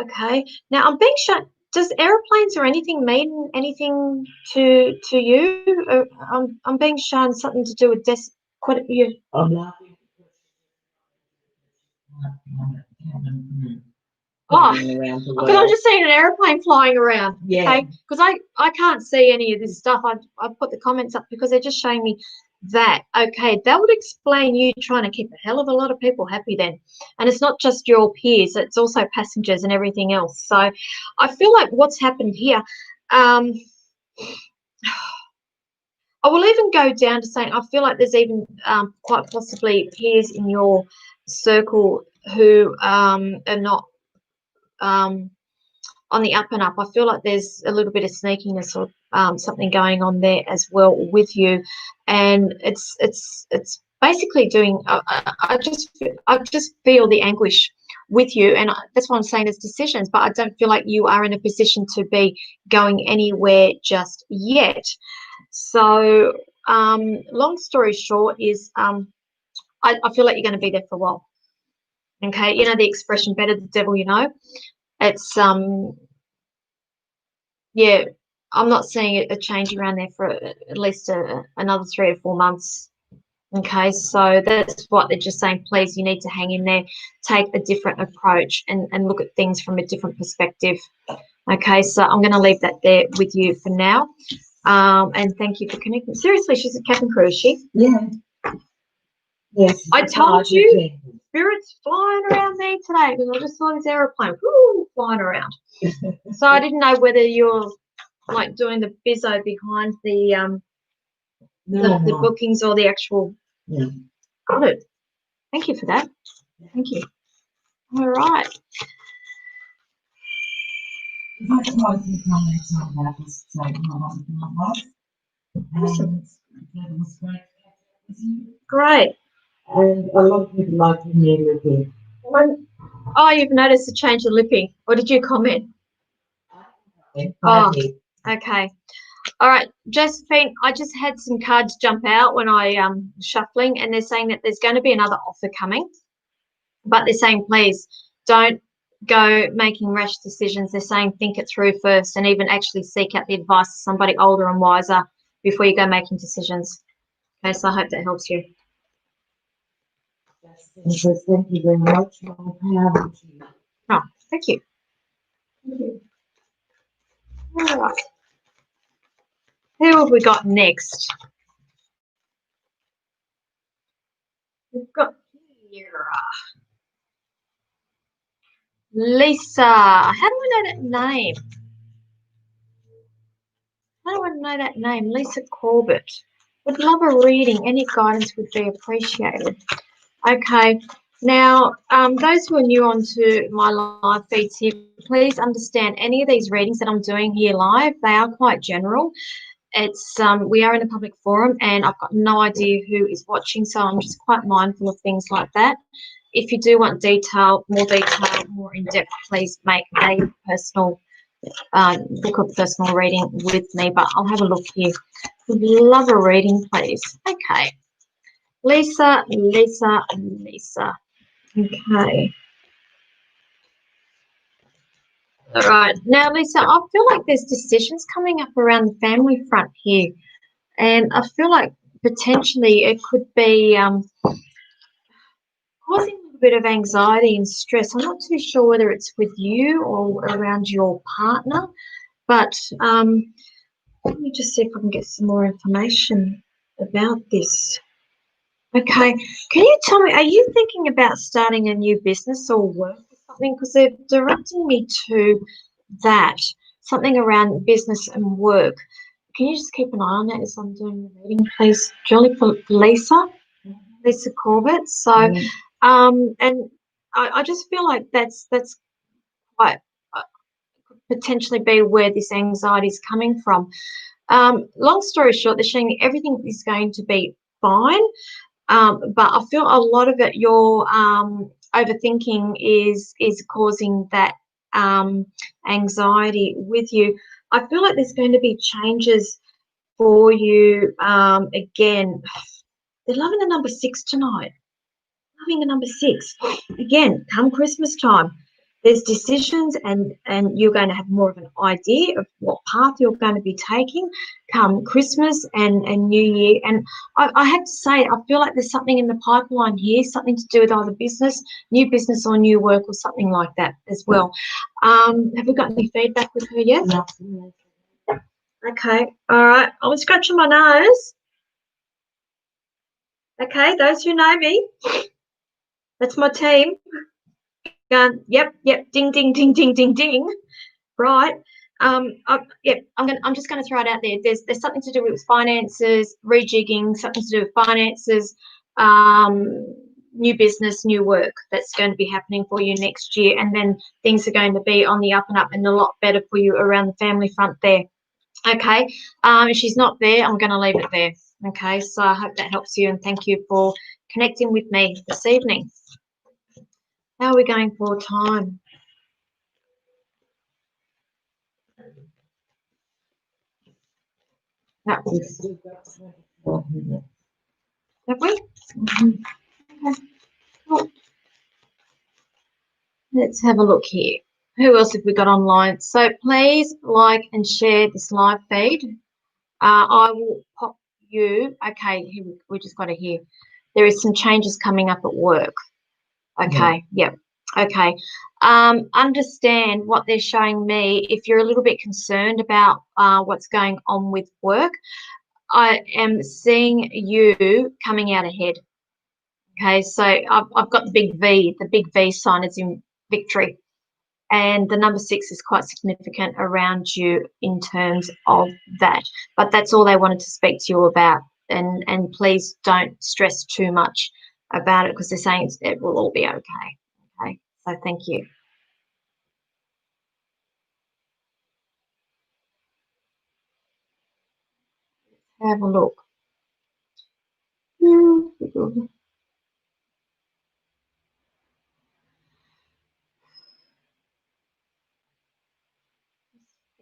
Okay. Now I'm being shown, does aeroplanes or anything mean anything to you? I'm being shown something to do with you. I'm laughing Oh, around the because I'm just seeing an aeroplane flying around. Yeah. Okay. Because I can't see any of this stuff. I've put the comments up because they're just showing me that. Okay. That would explain you trying to keep a hell of a lot of people happy then. And it's not just your peers, it's also passengers and everything else. So I feel like what's happened here, I will even go down to saying I feel like there's even quite possibly peers in your circle who are not on the up and up. I feel like there's a little bit of sneakiness or something going on there as well with you, and it's basically doing. I just feel the anguish with you, and that's why I'm saying there's decisions, but I don't feel like you are in a position to be going anywhere just yet. So, long story short is, I feel like you're going to be there for a while. Okay, you know the expression "better the devil you know." It's yeah, I'm not seeing a change around there for at least another 3 or 4 months. Okay, so that's what they're just saying. Please, you need to hang in there, take a different approach, and look at things from a different perspective. Okay, so I'm going to leave that there with you for now. And thank you for connecting. Seriously, she's a cabin crew, is she? Yeah. Yes. I told you, spirits flying around me today because I just saw this aeroplane flying around. So I didn't know whether you're like doing the bizzo behind the the bookings or the actual. Yeah. Got it. Thank you for that. Thank you. All right. Great. And a lot of people like to hear with you. Oh, you've noticed a change in lipping. Or did you comment? Oh, okay. All right, Josephine, I just had some cards jump out when I shuffling, and they're saying that there's going to be another offer coming, but they're saying please don't go making rash decisions. They're saying think it through first, and even actually seek out the advice of somebody older and wiser before you go making decisions. Okay, so I hope that helps you. Thank you very much. Oh, thank you. Thank you. All right. Who have we got next? We've got here Lisa. How do I know that name? How do I know that name? Lisa Corbett. Would love a reading. Any guidance would be appreciated. Okay. Now, those who are new onto my live feeds here, please understand any of these readings that I'm doing here live, they are quite general. It's we are in a public forum and I've got no idea who is watching, so I'm just quite mindful of things like that. If you do want detail, more in depth, please make a personal book a personal reading with me, but I'll have a look here. Would love a reading, please. Okay. Lisa. Okay. All right. Now, Lisa, I feel like there's decisions coming up around the family front here. And I feel like potentially it could be causing a little bit of anxiety and stress. I'm not too sure whether it's with you or around your partner, but let me just see if I can get some more information about this. Okay. Can you tell me, are you thinking about starting a new business or work or something? Because they're directing me to that, something around business and work. Can you just keep an eye on that as I'm doing the reading, please, Julie, for Lisa Corbett. So, and I just feel like that's quite could potentially be where this anxiety is coming from. Long story short, they're saying everything is going to be fine, but I feel a lot of it, your overthinking is causing that anxiety with you. I feel like there's going to be changes for you. Again, they're loving the number 6 tonight. Loving the number 6. Again, come Christmas time, there's decisions and you're going to have more of an idea of what path you're going to be taking come Christmas and New Year. And I have to say, I feel like there's something in the pipeline here, something to do with either new business or new work or something like that as well. Have we got any feedback with her yet? No. Okay, all right. I'm scratching my nose. Okay, those who know me, that's my team. Going, yep, ding, ding, ding, ding, ding, ding. Right. Yep. I'm just gonna throw it out there. There's something to do with finances, rejigging, something to do with finances, new business, new work that's going to be happening for you next year, and then things are going to be on the up and up and a lot better for you around the family front there. Okay. If she's not there, I'm going to leave it there. Okay. So I hope that helps you, and thank you for connecting with me this evening. How are we going for time? Have we? Okay. Cool. Let's have a look here. Who else have we got online? So please like and share this live feed. I will pop you. Okay, we just got to hear. There is some changes coming up at work. Okay, yep. Okay. Understand what they're showing me. If you're a little bit concerned about what's going on with work, I am seeing you coming out ahead. Okay, so I've got the big V sign is in victory. And the number 6 is quite significant around you in terms of that. But that's all they wanted to speak to you about. And please don't stress too much about it because they're saying it will all be okay. Okay, so thank you. Have a look.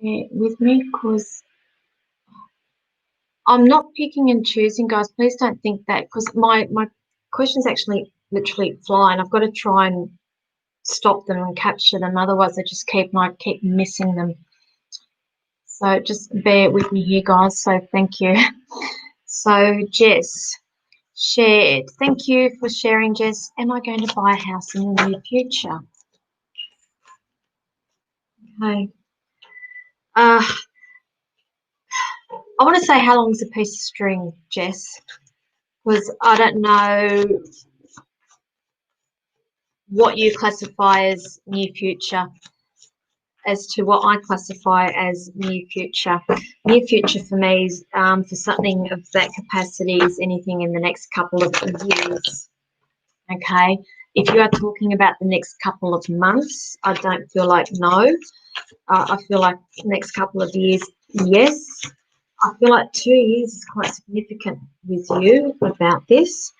with me, because I'm not picking and choosing, guys. Please don't think that, because my questions actually literally fly, and I've got to try and stop them and capture them. Otherwise, I just keep missing them. So just bear with me here, guys. So thank you. So Jess shared. Thank you for sharing, Jess. Am I going to buy a house in the near future? Okay. I want to say, how long is a piece of string, Jess? Because I don't know what you classify as near future as to what I classify as near future. Near future for me is for something of that capacity is anything in the next couple of years. Okay. If you are talking about the next couple of months, I don't feel like no. I feel like next couple of years, yes. I feel like 2 years is quite significant with you about this.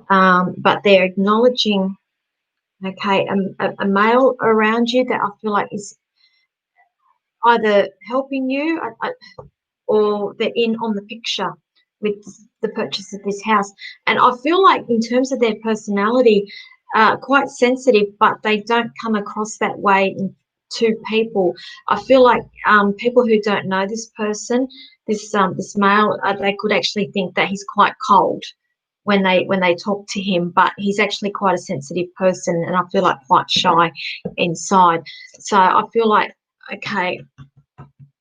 But they're acknowledging, okay, a male around you that I feel like is either helping you or they're in on the picture with the purchase of this house. And I feel like in terms of their personality, quite sensitive, but they don't come across that way to people. I feel like people who don't know this person, this male, they could actually think that he's quite cold when they talk to him, but he's actually quite a sensitive person, and I feel like quite shy inside. So I feel like, okay,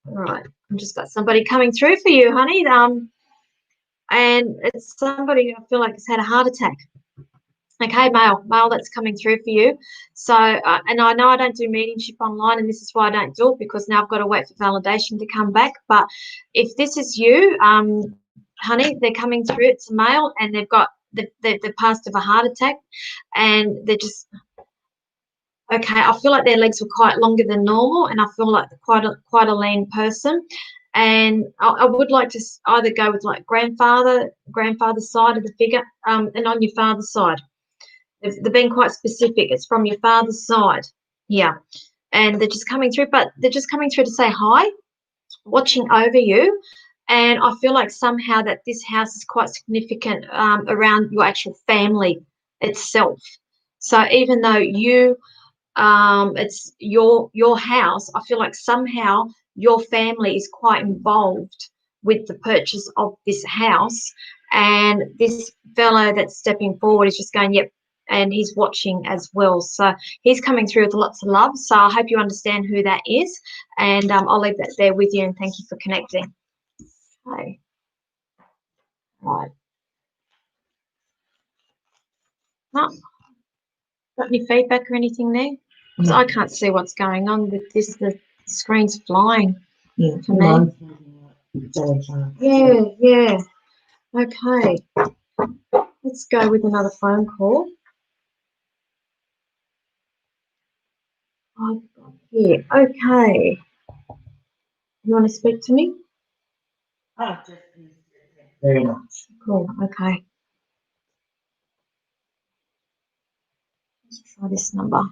all right, I've just got somebody coming through for you, honey. And it's somebody I feel like has had a heart attack. Okay, male that's coming through for you. So, and I know I don't do mediumship online, and this is why I don't do it, because now I've got to wait for validation to come back. But if this is you, honey, they're coming through. It's a male, and they've got the past of a heart attack, and they're just okay. I feel like their legs were quite longer than normal, and I feel like quite a lean person. And I would like to either go with like grandfather's side of the figure, and on your father's side. They've been quite specific. It's from your father's side. Yeah. And they're just coming through, but they're just coming through to say hi, watching over you. And I feel like somehow that this house is quite significant around your actual family itself. So even though it's your house, I feel like somehow your family is quite involved with the purchase of this house. And this fellow that's stepping forward is just going, yep, and he's watching as well. So he's coming through with lots of love. So I hope you understand who that is. And I'll leave that there with you, and thank you for connecting. Okay. Right. Oh, got any feedback or anything there? Because I can't see what's going on with this. The screen's flying for me. Yeah. Okay. Let's go with another phone call. I've got here. Okay. You want to speak to me? Very much. Cool. Okay. Let's try this number.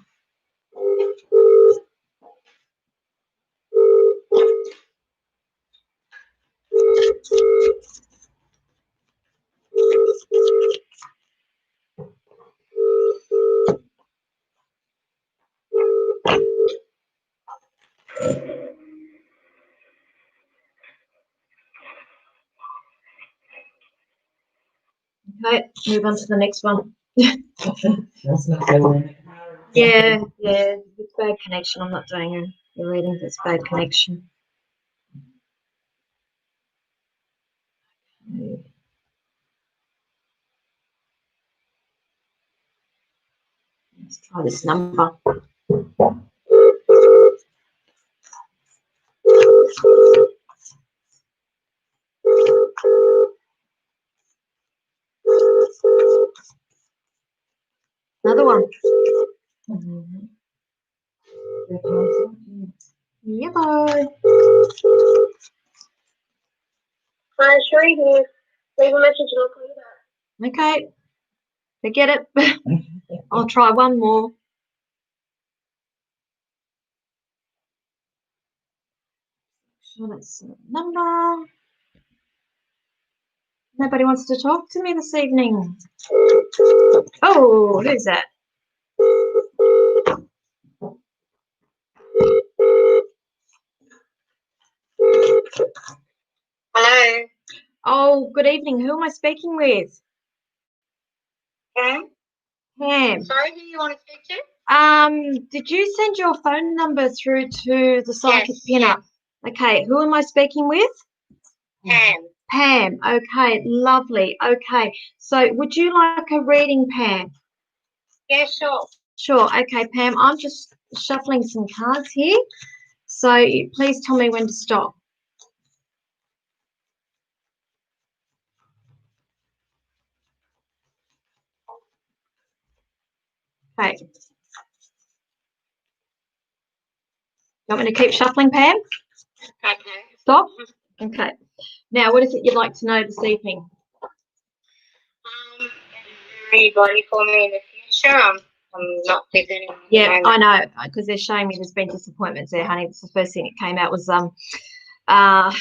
Okay, move on to the next one. That's not the one. Yeah, it's bad connection. I'm not doing the reading. It's bad connection. Let's try this number. Another one. Yeah, bye. Hi, Sheree here. Leave a message and I'll call you back. Okay, forget it. I'll try one more. Sure, that's the number. Nobody wants to talk to me this evening. Oh, who's that? Hello. Oh, good evening. Who am I speaking with? Pam? Pam. Sorry, who you want to speak to? Did you send your phone number through to the psychic Yes, Pinup? Okay, who am I speaking with? Pam. Pam. Okay, lovely. Okay, so would you like a reading, Pam? Yeah, sure. Sure. Okay, Pam, I'm just shuffling some cards here. So please tell me when to stop. Okay. You want me to keep shuffling, Pam? Okay. Stop? Okay. Now, what is it you'd like to know this evening? Is there anybody for me in the future? I'm not with anyone. Yeah, I know, because they're showing me there's been disappointments there, honey. That's the first thing that came out was uh,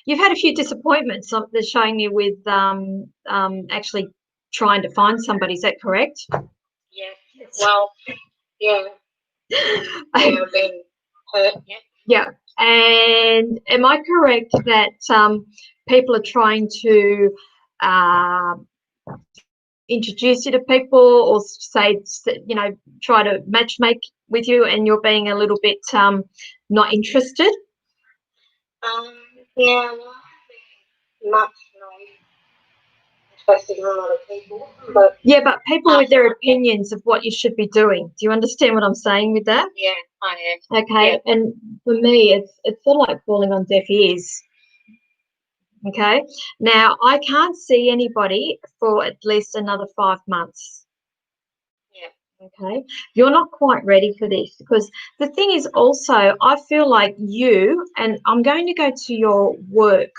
you've had a few disappointments. They're showing me with actually trying to find somebody. Is that correct? Yeah. Well, yeah. Yeah, I've been hurt. Yeah. Yeah. And am I correct that people are trying to introduce you to people, or say, you know, try to matchmake with you, and you're being a little bit not interested? Yeah, well, I've been much interested in a lot of people, but Yeah, but people with their opinions of what you should be doing. Do you understand what I'm saying with that? yeah, I am. Okay, Yeah. and for me, it's sort of like falling on deaf ears. Okay, now I can't see anybody for at least another 5 months. Yeah. Okay, you're not quite ready for this, because the thing is also, I feel like you, and I'm going to go to your work.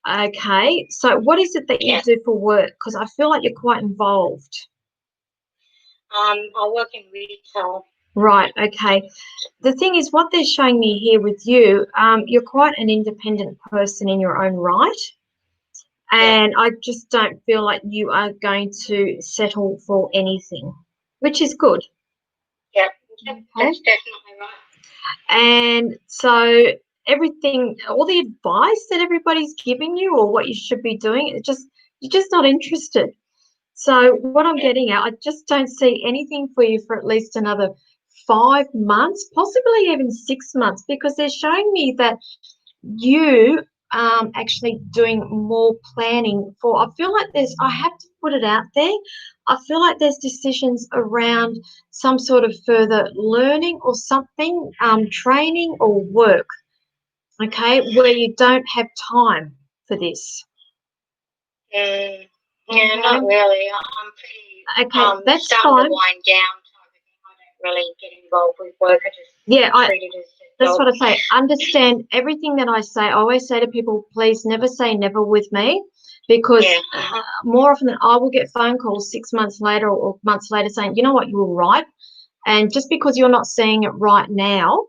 Okay, so what is it that you Yeah. do for work? Because I feel like you're quite involved. I work in retail. Right, okay. The thing is, what they're showing me here with you, you're quite an independent person in your own right. And I just don't feel like you are going to settle for anything, which is good. Yeah, Okay. that's definitely right. And so everything, all the advice that everybody's giving you or what you should be doing, you're just not interested. So what I'm getting at, I just don't see anything for you for at least another 5 months, possibly even 6 months, because they're showing me that you actually doing more planning for, I feel like I have to put it out there, I feel like there's decisions around some sort of further learning or something, training or work, okay, where you don't have time for this. Yeah, not really. I'm pretty Okay, that's starting fine. to wind down type of thing. I don't really get involved with work. I just treat it as a That's job. what I say. Understand everything that I say. I always say to people, please never say never with me, because more often than I will get phone calls 6 months later or months later saying, you know what, you were right. And just because you're not seeing it right now,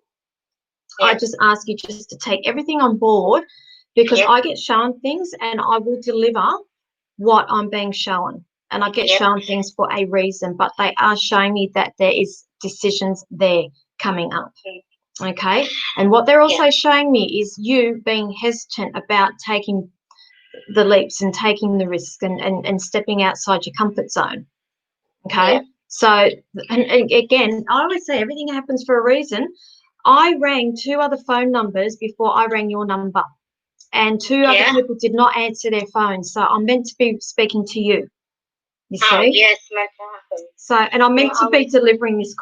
I just ask you just to take everything on board, because I get shown things and I will deliver what I'm being shown. And I get shown things for a reason, but they are showing me that there is decisions there coming up. Okay, and what they're also showing me is you being hesitant about taking the leaps and taking the risk, and stepping outside your comfort zone. Okay, so and again, I always say everything happens for a reason. I rang 2 other phone numbers before I rang your number, and 2 other people did not answer their phones, so I'm meant to be speaking to you. You see? Oh, yes, that happens. So, and I'm meant to be delivering this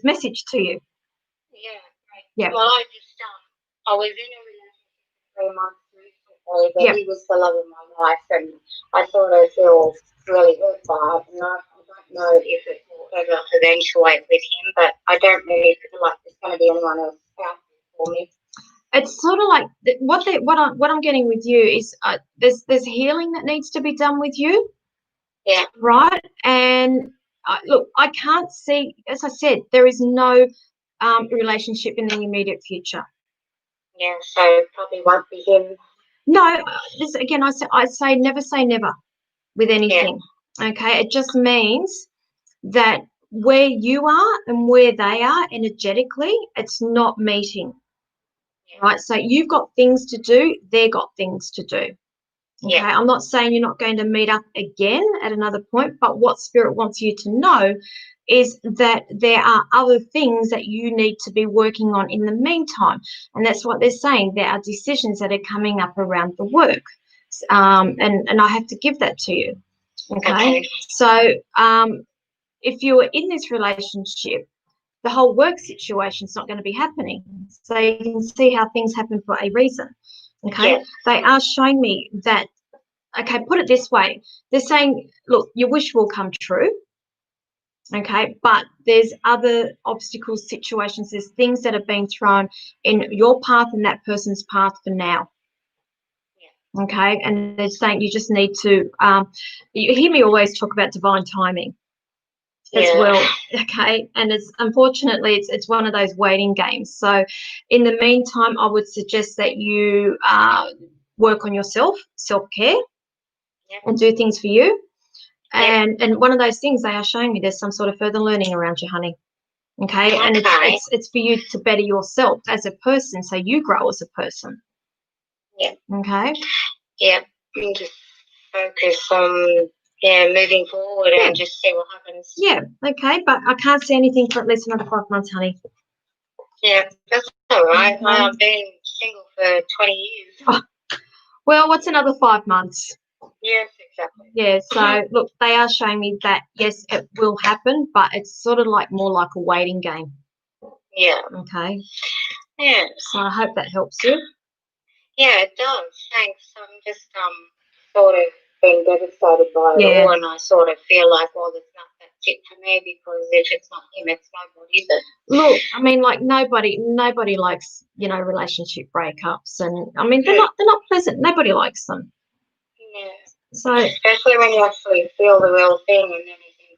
message to you. Yeah, right. Yeah. Well, I was in a relationship for 3 months recently, but he was the love of my life, and I thought I feel really hurt by it, and I don't know if it will ever eventuate with him, but I don't really feel like there's going to be anyone else out there for me. It's sort of like what I'm getting with you is there's healing that needs to be done with you. Yeah. Right. And look, I can't see, as I said, there is no relationship in the immediate future. Yeah, so probably won't be him. No, this again, I say never with anything. Okay, it just means that where you are and where they are energetically, it's not meeting. Right, so you've got things to do, they've got things to do. Okay, I'm not saying you're not going to meet up again at another point, but what Spirit wants you to know is that there are other things that you need to be working on in the meantime. And that's what they're saying. There are decisions that are coming up around the work. And I have to give that to you. Okay. So if you're in this relationship, the whole work situation is not going to be happening. So you can see how things happen for a reason. Okay. They are showing me that, okay, put it this way. They're saying, look, your wish will come true. Okay, but there's other obstacles, situations, there's things that have been thrown in your path and that person's path for now. Okay, and they're saying you just need to, you hear me always talk about divine timing as well. Okay, and it's unfortunately it's one of those waiting games. So in the meantime, I would suggest that you work on yourself, self-care, and do things for you. And one of those things they are showing me, there's some sort of further learning around you, honey. Okay, and it's for you to better yourself as a person, so you grow as a person. Okay. And just focus on moving forward and just see what happens. Okay, but I can't see anything for at least another 5 months, honey. That's all right. I've been single for 20 years. Oh, well, what's another 5 months? Yes, exactly. Yeah, so look, they are showing me that yes, it will happen, but it's sort of like more like a waiting game. Okay. So I hope that helps you. It does. Thanks. I'm just sort of being devastated by it all, and I sort of feel like, well, that's it for me, because if it's not him, it's nobody, is it? Look, I mean, like nobody likes, relationship breakups, and I mean they're not pleasant. Nobody likes them. So especially when you actually feel the real thing, and then you think,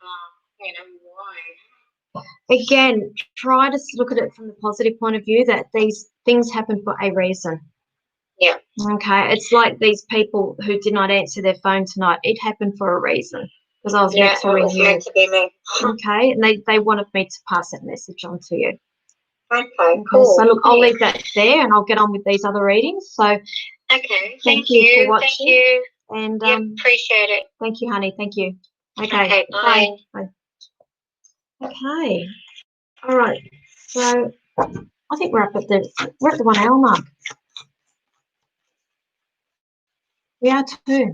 why? Again, try to look at it from the positive point of view that these things happen for a reason. Okay, it's like these people who did not answer their phone tonight. It happened for a reason, because I was meant to ring you. Meant to be me. Okay, and they wanted me to pass that message on to you. Okay, cool. So look, I'll leave that there, and I'll get on with these other readings. So okay, thank you for watching. Thank you. And appreciate it. Thank you, honey. Thank you. Okay, bye. Okay. All right. So I think we're at the 1 hour mark. We are too.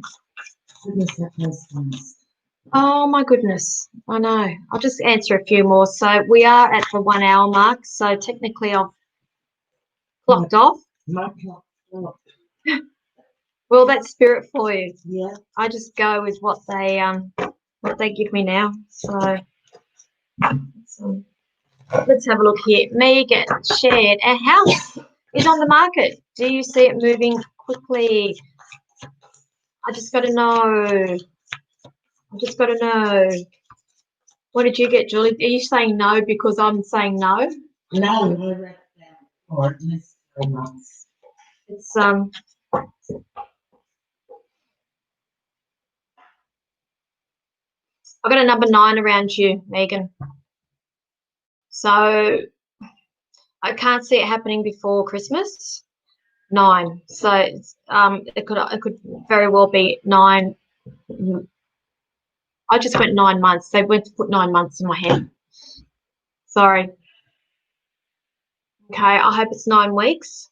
Oh my goodness. I know. I'll just answer a few more. So we are at the 1 hour mark. So technically I've clocked off. Well, that's spirit for you. Yeah. I just go with what they give me now. So let's have a look here. Megan shared, our house is on the market. Do you see it moving quickly? I just got to know. What did you get, Julie? Are you saying no because I'm saying no? No, I read that for at least 3 months. It's I've got a number 9 around you, Megan. So I can't see it happening before Christmas. 9. So it could very well be 9. I just went 9 months. They went to put 9 months in my head. Sorry. Okay, I hope it's 9 weeks.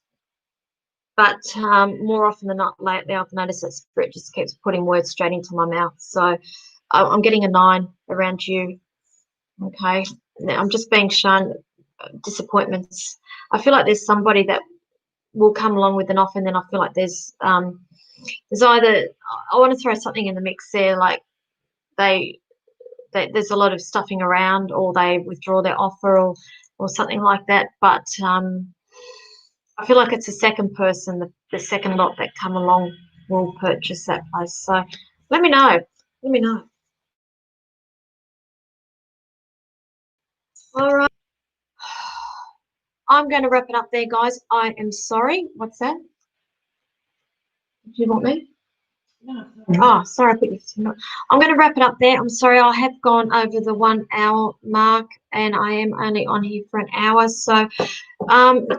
But more often than not, lately I've noticed that spirit just keeps putting words straight into my mouth. So I'm getting a 9 around you. Okay, I'm just being shown disappointments. I feel like there's somebody that will come along with an offer, and then I feel like there's either, I want to throw something in the mix there, like there's a lot of stuffing around, or they withdraw their offer, or something like that. But I feel like it's the second person, the second lot that come along will purchase that place. So let me know. Let me know. All right. I'm going to wrap it up there, guys. I am sorry. What's that? Do you want me? No. Oh, sorry, I put you. I'm going to wrap it up there. I'm sorry, I have gone over the 1 hour mark, and I am only on here for an hour. So,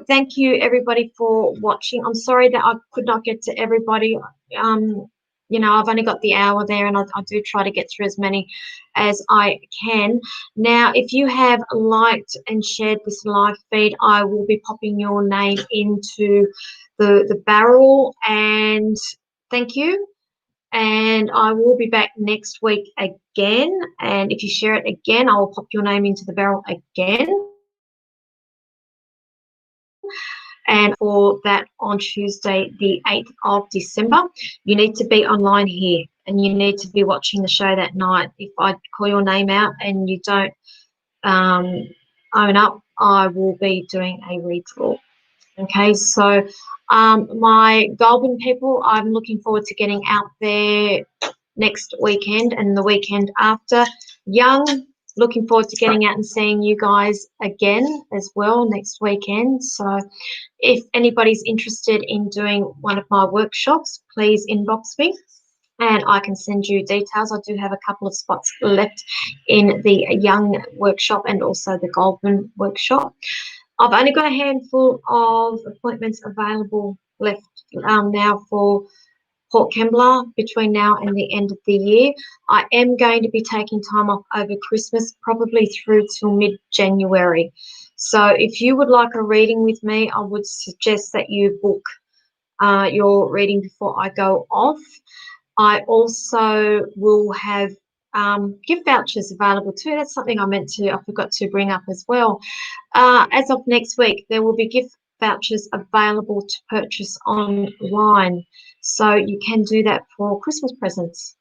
thank you everybody for watching. I'm sorry that I could not get to everybody. You know, I've only got the hour there, and I do try to get through as many as I can. Now, if you have liked and shared this live feed, I will be popping your name into the barrel, and thank you. And I will be back next week again. And if you share it again, I will pop your name into the barrel again. And for that on Tuesday, the 8th of December, you need to be online here and you need to be watching the show that night. If I call your name out and you don't own up, I will be doing a redraw. Okay, so my Goulburn people, I'm looking forward to getting out there next weekend and the weekend after. Young, looking forward to getting out and seeing you guys again as well next weekend. So if anybody's interested in doing one of my workshops, please inbox me and I can send you details. I do have a couple of spots left in the Young workshop and also the Goulburn workshop. I've only got a handful of appointments available left now for Port Kembla between now and the end of the year. I am going to be taking time off over Christmas, probably through till mid-January. So if you would like a reading with me, I would suggest that you book your reading before I go off. I also will have gift vouchers available too. That's something I forgot to bring up as well. As of next week, there will be gift vouchers available to purchase online. So you can do that for Christmas presents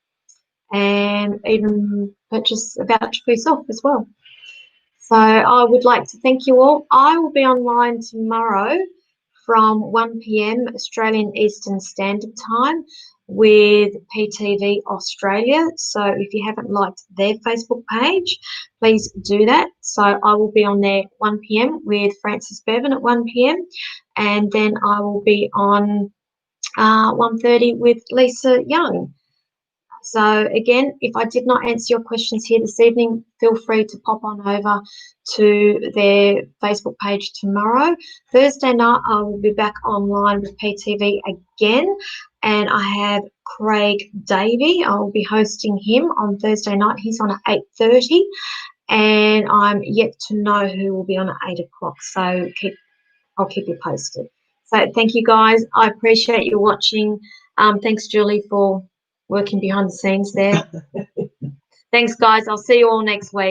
and even purchase a voucher for yourself as well. So I would like to thank you all. I will be online tomorrow from 1 p.m. Australian Eastern Standard Time with PTV Australia. So if you haven't liked their Facebook page, please do that. So I will be on there 1 p.m. with Frances Bevan at 1 p.m. and then I will be on 1:30 with Lisa Young. So again, if I did not answer your questions here this evening, feel free to pop on over to their Facebook page tomorrow. Thursday night, I will be back online with PTV again, and I have Craig Davey. I will be hosting him on Thursday night. He's on at 8:30, and I'm yet to know who will be on at 8 o'clock. So I'll keep you posted. So thank you guys. I appreciate you watching. Thanks, Julie, for working behind the scenes there. Thanks, guys. I'll see you all next week.